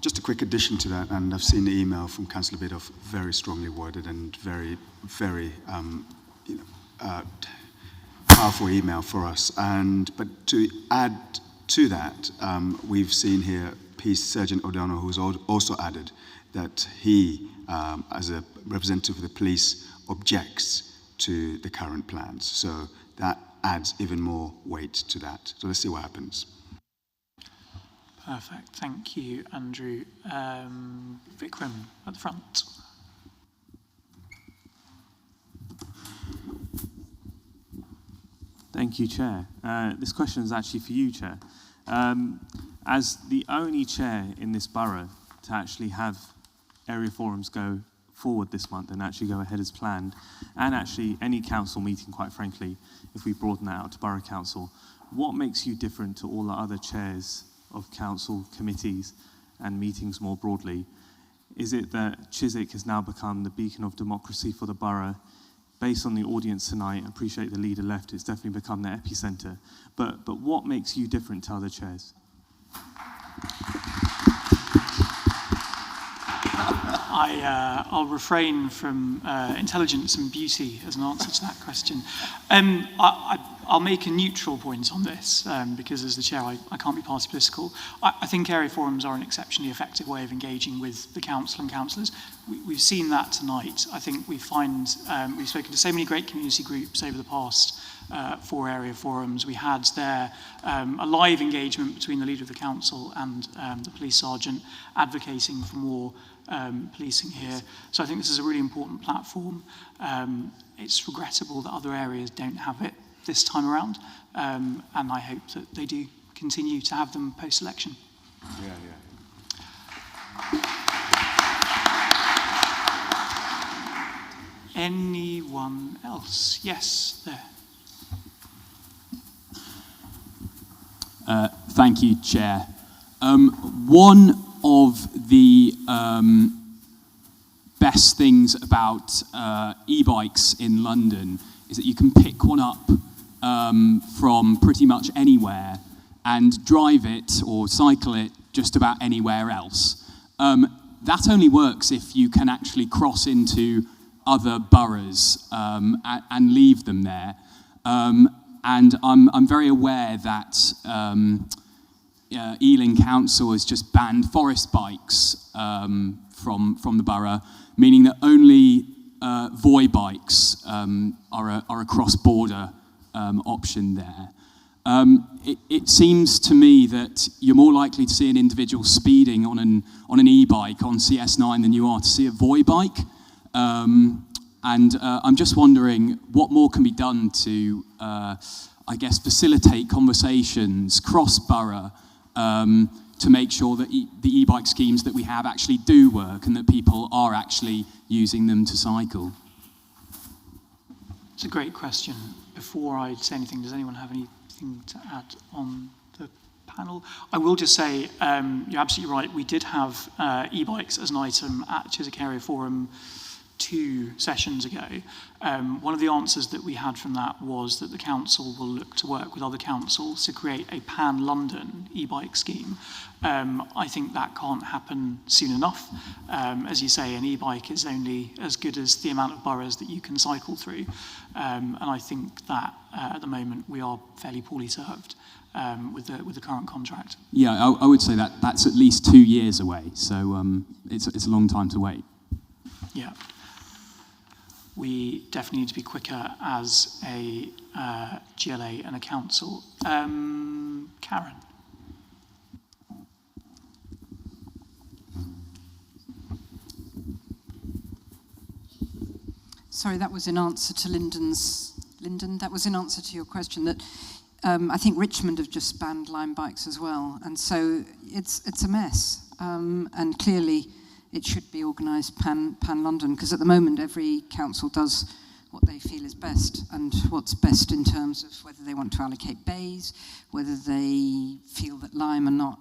Just a quick addition to that, and I've seen the email from Councillor Biddulph, very strongly worded and very, very powerful email for us. But to add to that, we've seen here Peace Sergeant O'Donnell, who's also added that he, as a representative of the police, objects to the current plans. So that adds even more weight to that. So let's see what happens. Perfect. Thank you, Andrew. Vikram at the front. Thank you, Chair. This question is actually for you, Chair. As the only chair in this borough to actually have area forums go forward this month and actually go ahead as planned, and actually any council meeting, quite frankly, if we broaden that out to borough council, what makes you different to all the other chairs of council committees and meetings more broadly? Is it that Chiswick has now become the beacon of democracy for the borough? Based on the audience tonight, I appreciate the leader left, it's definitely become the epicentre. But what makes you different to other chairs? I'll refrain from intelligence and beauty as an answer to that question. I I'll make a neutral point on this because as the chair, I can't be party political. I think area forums are an exceptionally effective way of engaging with the council and councillors. We've seen that tonight. I think we've spoken to so many great community groups over the past 4 area forums. We had there a live engagement between the leader of the council and the police sergeant advocating for more policing here. So I think this is a really important platform. It's regrettable that other areas don't have it this time around, and I hope that they do continue to have them post-election. Anyone else? Yes, there. Thank you, Chair. One of the best things about e-bikes in London is that you can pick one up from pretty much anywhere and drive it or cycle it just about anywhere else. That only works if you can actually cross into other boroughs and leave them there. And I'm very aware that Ealing Council has just banned forest bikes from the borough, meaning that only Voi bikes are a cross-border option there. It seems to me that you're more likely to see an individual speeding on an e-bike on CS9 than you are to see a Voi bike. And I'm just wondering what more can be done to, I guess, facilitate conversations cross-borough to make sure that the e-bike schemes that we have actually do work and that people are actually using them to cycle. It's a great question. Before I say anything, does anyone have anything to add on the panel? I will just say, you're absolutely right. We did have e-bikes as an item at Chiswick Area Forum 2 sessions ago. One of the answers that we had from that was that the council will look to work with other councils to create a pan-London e-bike scheme. I think that can't happen soon enough. As you say, an e-bike is only as good as the amount of boroughs that you can cycle through. And I think that at the moment we are fairly poorly served with the current contract. Yeah, I would say that's at least 2 years away. So it's a long time to wait. Yeah. We definitely need to be quicker as a GLA and a council. Karen. Sorry, that was in answer to Lyndon, that was in answer to your question that I think Richmond have just banned Lime bikes as well. And so it's a mess. And clearly, it should be organised pan-London, because at the moment every council does what they feel is best, and what's best in terms of whether they want to allocate bays, whether they feel that Lyme are not,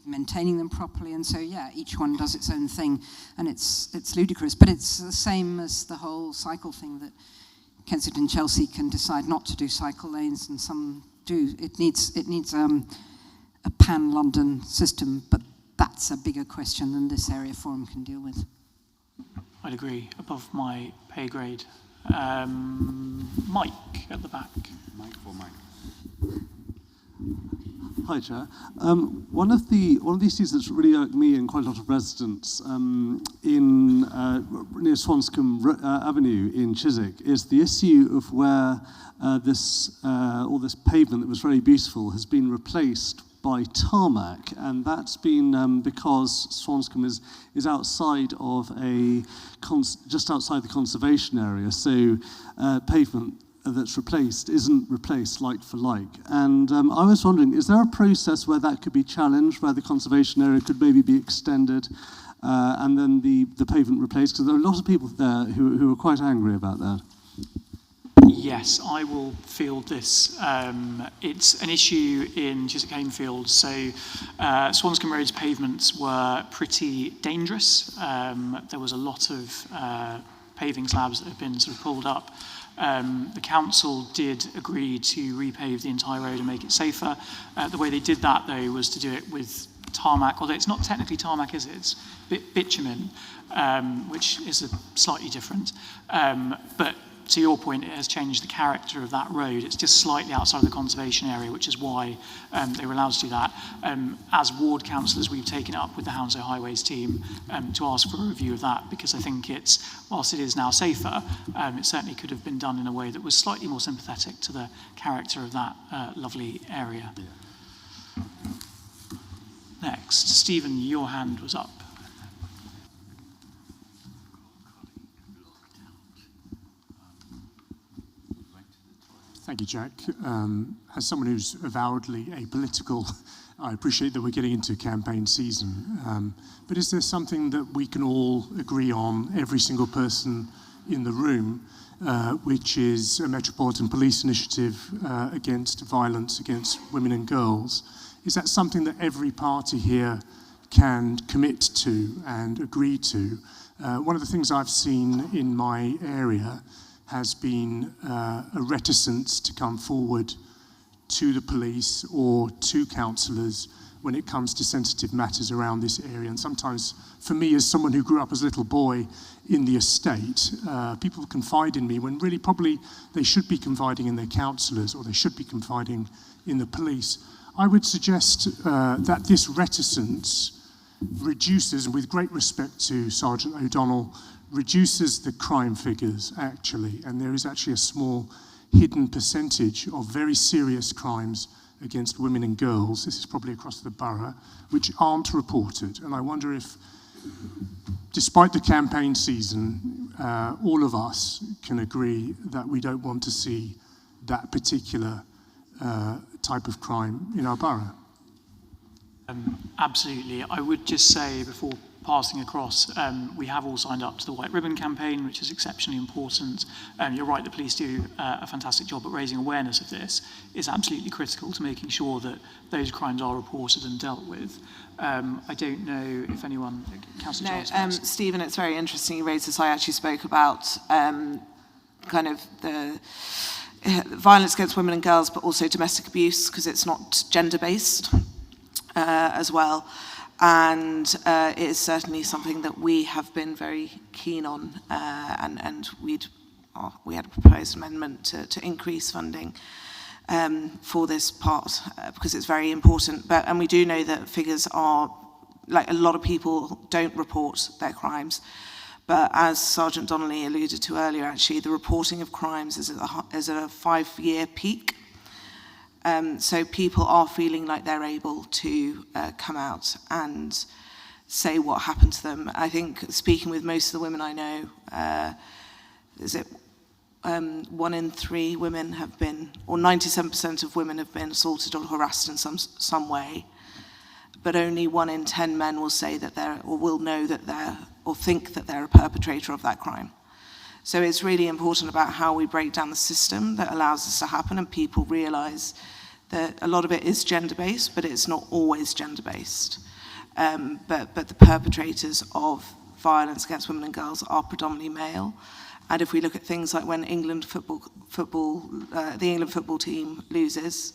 maintaining them properly, and so yeah, each one does its own thing, and it's ludicrous. But it's the same as the whole cycle thing, that Kensington, Chelsea can decide not to do cycle lanes, and some do. It needs a pan-London system, but that's a bigger question than this area forum can deal with. I'd agree, above my pay grade. Mike at the back. Mike for Mike. Hi, Chair. One of the issues that's really irked me and quite a lot of residents near Swanscombe Avenue in Chiswick is the issue of where all this pavement that was very beautiful has been replaced by tarmac, and that's been because Swanscombe is outside of just outside the conservation area, so pavement that's replaced isn't replaced like for like. And I was wondering, is there a process where that could be challenged, where the conservation area could maybe be extended and then the pavement replaced? Because there are a lot of people there who are quite angry about that. Yes, I will field this. It's an issue in Chiswick Hamefield. So Swanscombe Road's pavements were pretty dangerous. There was a lot of paving slabs that have been sort of pulled up. The council did agree to repave the entire road and make it safer. The way they did that, though, was to do it with tarmac, although it's not technically tarmac, is it? It's bitumen, which is slightly different. But to your point, it has changed the character of that road. It's just slightly outside of the conservation area, which is why they were allowed to do that. As ward councillors, we've taken it up with the Hounslow Highways team to ask for a review of that, because I think whilst it is now safer, it certainly could have been done in a way that was slightly more sympathetic to the character of that lovely area. Yeah. Next, Stephen, your hand was up. Thank you, Jack. As someone who's avowedly apolitical, I appreciate that we're getting into campaign season. But is there something that we can all agree on, every single person in the room, which is a Metropolitan Police initiative against violence against women and girls? Is that something that every party here can commit to and agree to? One of the things I've seen in my area has been a reticence to come forward to the police or to councillors when it comes to sensitive matters around this area. And sometimes, for me, as someone who grew up as a little boy in the estate, people confide in me when really probably they should be confiding in their councillors or they should be confiding in the police. I would suggest that this reticence reduces, and with great respect to Sergeant O'Donnell, reduces the crime figures, actually, and there is actually a small hidden percentage of very serious crimes against women and girls, this is probably across the borough, which aren't reported. And I wonder if, despite the campaign season, all of us can agree that we don't want to see that particular type of crime in our borough. Absolutely. I would just say, before passing across, we have all signed up to the White Ribbon campaign, which is exceptionally important. You're right, the police do a fantastic job at raising awareness of this. It's absolutely critical to making sure that those crimes are reported and dealt with. I don't know if anyone, Councillor Charles. Stephen, it's very interesting you raised this. I actually spoke about kind of the violence against women and girls, but also domestic abuse, because it's not gender-based as well. And it is certainly something that we have been very keen on, and we had a proposed amendment to increase funding for this part because it's very important. And we do know that figures are, like, a lot of people don't report their crimes. But as Sergeant Donnelly alluded to earlier, actually, the reporting of crimes is at a 5-year peak. So people are feeling like they're able to come out and say what happened to them. I think, speaking with most of the women I know, 1 in 3 women have been, or 97% of women have been assaulted or harassed in some way. But only 1 in 10 men will say that they're, or will know that they're, or think that they're a perpetrator of that crime. So it's really important about how we break down the system that allows this to happen, and people realise that a lot of it is gender-based, but it's not always gender-based. But the perpetrators of violence against women and girls are predominantly male. And if we look at things like when the England football team loses,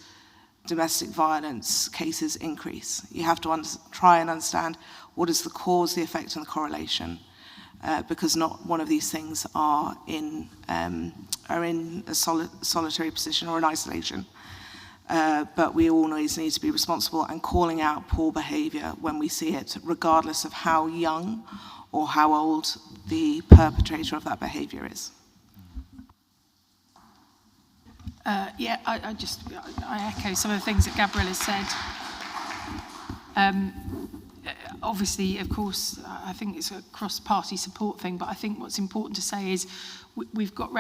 domestic violence cases increase. You have to try and understand what is the cause, the effect, and the correlation, because not one of these things are in a solitary position or in isolation. But we always need to be responsible and calling out poor behaviour when we see it, regardless of how young or how old the perpetrator of that behaviour is. I echo some of the things that Gabrielle has said. Obviously, of course, I think it's a cross-party support thing, but I think what's important to say is we've got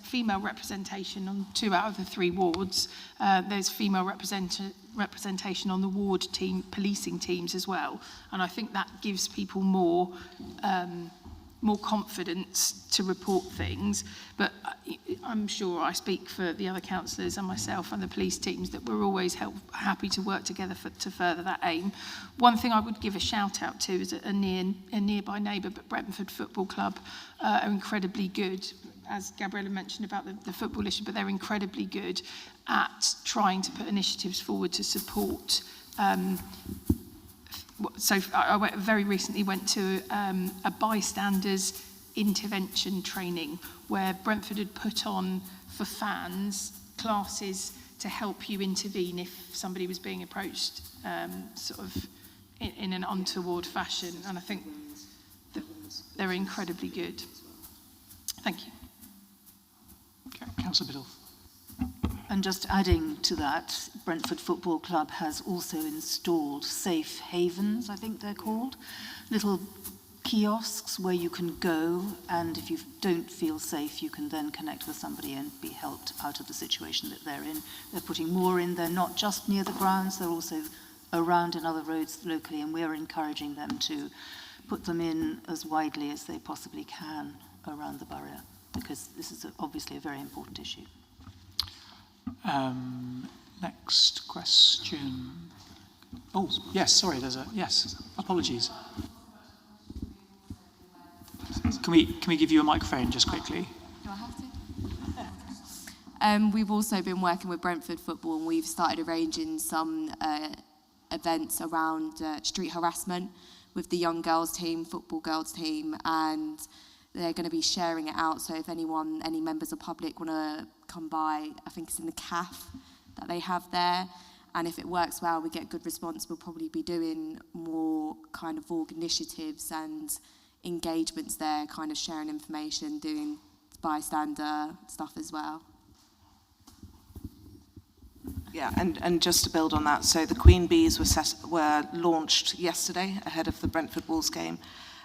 female representation on 2 out of the 3 wards. There's female representation on the ward team, policing teams as well. And I think that gives people more confidence to report things. But I'm sure I speak for the other councillors and myself and the police teams that we're always happy to work together to further that aim. One thing I would give a shout out to is a nearby neighbour, but Brentford Football Club are incredibly good, as Gabriella mentioned about the football issue, but they're incredibly good at trying to put initiatives forward to support. So I very recently went to a bystanders intervention training where Brentford had put on for fans classes to help you intervene if somebody was being approached sort of in an untoward fashion. And I think that they're incredibly good. Thank you. Okay, Councillor Biddle. And just adding to that, Brentford Football Club has also installed safe havens, I think they're called, little kiosks where you can go, and if you don't feel safe, you can then connect with somebody and be helped out of the situation that they're in. They're putting more in. They're not just near the grounds, they're also around in other roads locally, and we're encouraging them to put them in as widely as they possibly can around the borough, because this is obviously a very important issue. Next question. Oh, yes, sorry, yes, apologies. Can we give you a microphone just quickly? Do I have to? We've also been working with Brentford Football, and we've started arranging some events around street harassment with the young girls team, football girls team, and they're going to be sharing it out. So if any members of public want to come by, I think it's in the CAF that they have there. And if it works well, we get good response, we'll probably be doing more kind of org initiatives and engagements there, kind of sharing information, doing bystander stuff as well. Yeah, and just to build on that, so the Queen Bees were launched yesterday ahead of the Brentford Wolves game.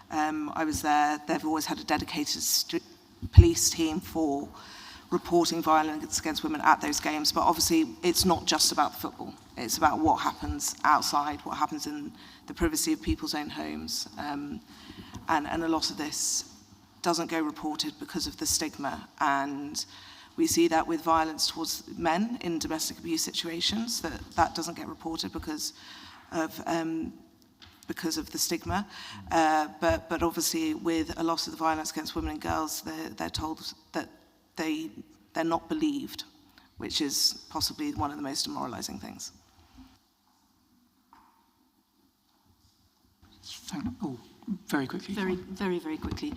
I was there. They've always had a dedicated police team for reporting violence against women at those games, but obviously it's not just about the football. It's about what happens outside, what happens in the privacy of people's own homes. And a lot of this doesn't go reported because of the stigma. And we see that with violence towards men in domestic abuse situations, that doesn't get reported because of the stigma. But obviously with a lot of the violence against women and girls, they're told that they're not believed, which is possibly one of the most demoralizing things. Very quickly. Very quickly.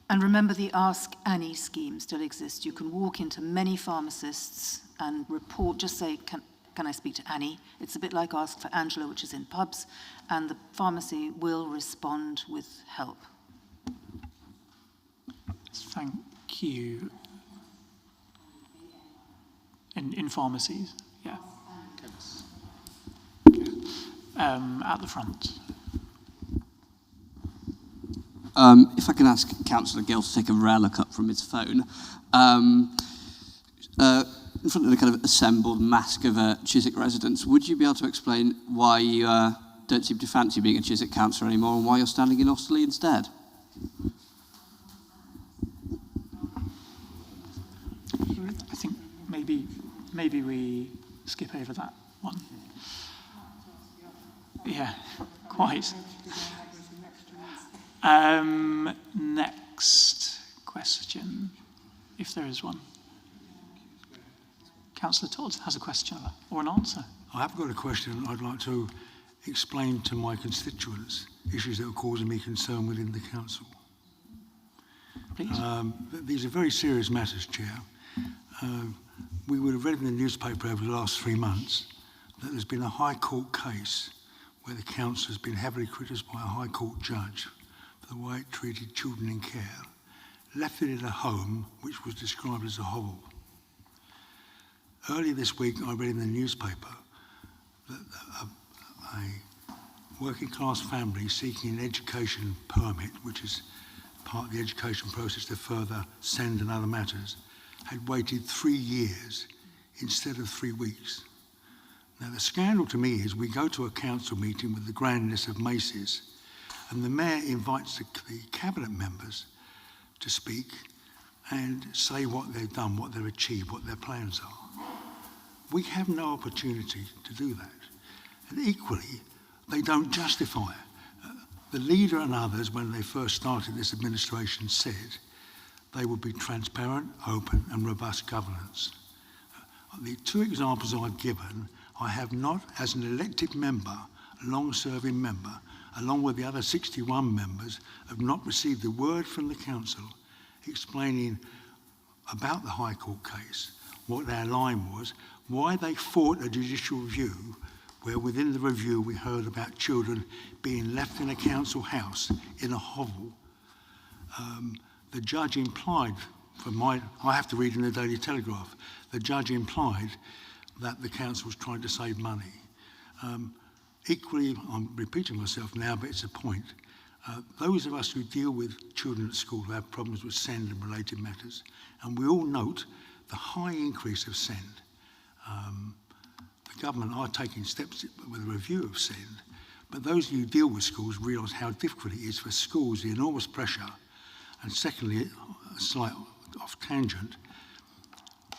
And remember, the Ask Annie scheme still exists. You can walk into many pharmacists and report, just say, can I speak to Annie? It's a bit like Ask for Angela, which is in pubs, and the pharmacy will respond with help. Thank you. In pharmacies, yeah. At the front. If I can ask Councillor Gill to take a relic up from his phone. In front of the kind of assembled mask of Chiswick residents, would you be able to explain why you don't seem to fancy being a Chiswick councillor anymore and why you're standing in Osterley instead? I think maybe we skip over that one. Yeah, quite. Next question, if there is one. Councillor Todd has a question or an answer. I have got a question I'd like to explain to my constituents, issues that are causing me concern within the council. Please. These are very serious matters, Chair. We would have read in the newspaper over the last 3 months that there's been a High Court case where the council has been heavily criticised by a High Court judge for the way it treated children in care, left it in a home which was described as a hovel. Earlier this week, I read in the newspaper that a working class family seeking an education permit, which is part of the education process to further send and other matters, had waited 3 years instead of 3 weeks. Now, the scandal to me is we go to a council meeting with the grandness of Macy's, and the mayor invites the cabinet members to speak and say what they've done, what they've achieved, what their plans are. We have no opportunity to do that. And equally, they don't justify it. The leader and others, when they first started this administration, said they would be transparent, open and robust governance. The 2 examples I've given, I have not, as an elected member, a long-serving member, along with the other 61 members, have not received a word from the council explaining about the High Court case, what their line was, why they fought a judicial review, where within the review we heard about children being left in a council house in a hovel. The judge implied, I have to read in the Daily Telegraph, the judge implied that the council was trying to save money. Equally, I'm repeating myself now, but it's a point. Those of us who deal with children at school who have problems with SEND and related matters, and we all note the high increase of SEND. The government are taking steps with a review of SEND, but those who deal with schools realise how difficult it is for schools, the enormous pressure. And secondly, a slight off tangent,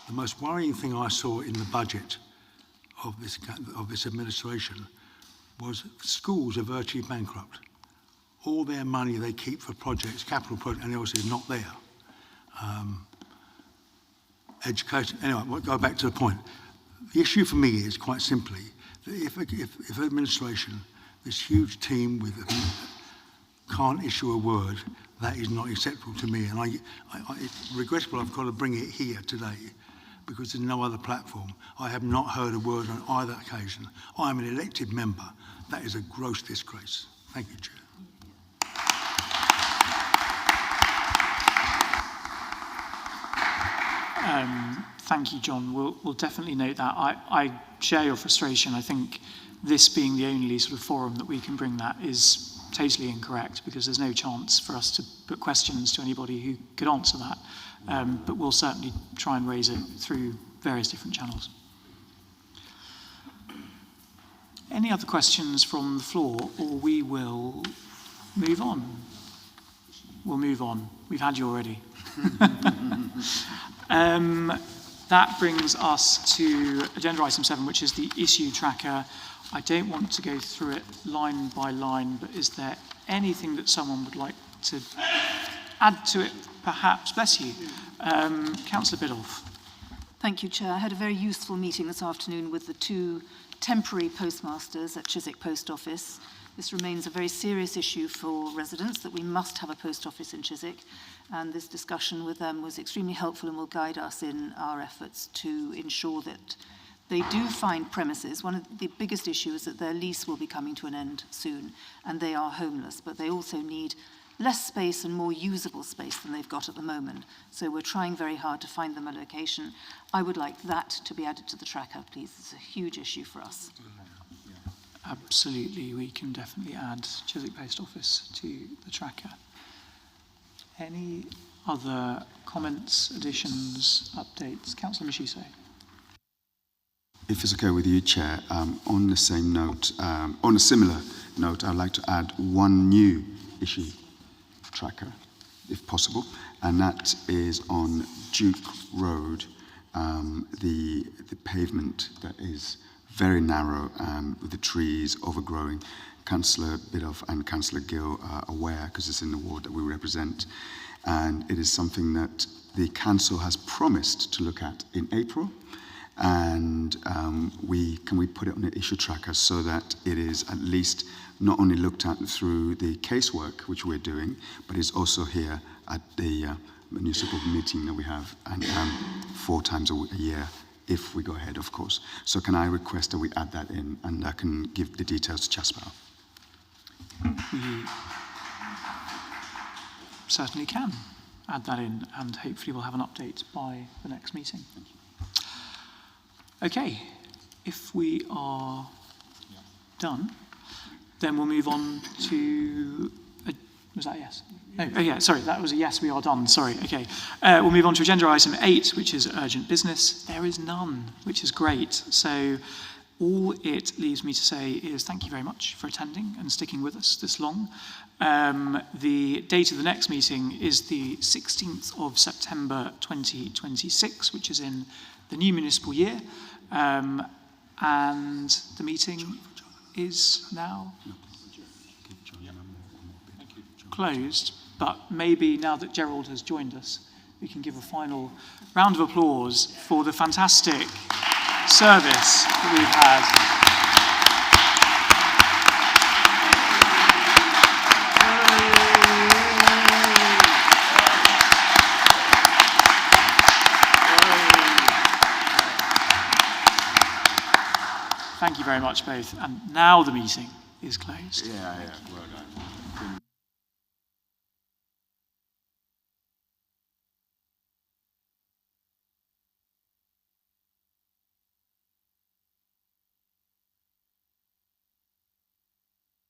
the most worrying thing I saw in the budget of this administration was schools are virtually bankrupt. All their money they keep for projects, capital projects, and obviously not there. Education, anyway, we'll go back to the point. The issue for me is quite simply that if administration, this huge team can't issue a word, that is not acceptable to me. And it's regrettable I've got to bring it here today because there's no other platform. I have not heard a word on either occasion. I am an elected member. That is a gross disgrace. Thank you, Chair. Thank you, John. We'll definitely note that. I share your frustration. I think this being the only sort of forum that we can bring that is totally incorrect because there's no chance for us to put questions to anybody who could answer that. But we'll certainly try and raise it through various different channels. Any other questions from the floor, or we will move on? We'll move on. We've had you already. That brings us to agenda item 7, which is the issue tracker. I don't want to go through it line by line, but is there anything that someone would like to add to it, perhaps? Bless you. Councillor Biddulph. Thank you, Chair. I had a very useful meeting this afternoon with the 2 temporary postmasters at Chiswick Post Office. This remains a very serious issue for residents, that we must have a post office in Chiswick, and this discussion with them was extremely helpful and will guide us in our efforts to ensure that they do find premises. One of the biggest issues is that their lease will be coming to an end soon, and they are homeless, but they also need less space and more usable space than they've got at the moment. So we're trying very hard to find them a location. I would like that to be added to the tracker, please. It's a huge issue for us. Absolutely, we can definitely add Chiswick Post Office to the tracker. Any other comments, additions, updates? Councillor Michise. If it's okay with you, Chair, on the same note, on a similar note, I'd like to add one new issue tracker, if possible, and that is on Duke Road, the pavement that is very narrow with the trees overgrowing. Councillor Biddulph and Councillor Gill are aware because it's in the ward that we represent, and it is something that the council has promised to look at in April, and we put it on the issue tracker so that it is at least not only looked at through the casework which we're doing, but it's also here at the municipal meeting that we have, and 4 times a year if we go ahead, of course. So can I request that we add that in, and I can give the details to Chasper? We certainly can add that in, and hopefully we'll have an update by the next meeting. Okay, if we are done, then we'll move on to, was that a yes? No, oh yeah, sorry, that was a yes, we are done, sorry, okay. We'll move on to agenda item 8, which is urgent business. There is none, which is great. So all it leaves me to say is thank you very much for attending and sticking with us this long. The date of the next meeting is the 16th of September 2026, which is in the new municipal year. And the meeting is now closed, but maybe now that Gerald has joined us, we can give a final round of applause for the fantastic service that we've had. Thank you very much both. And now the meeting is closed. Yeah, well done.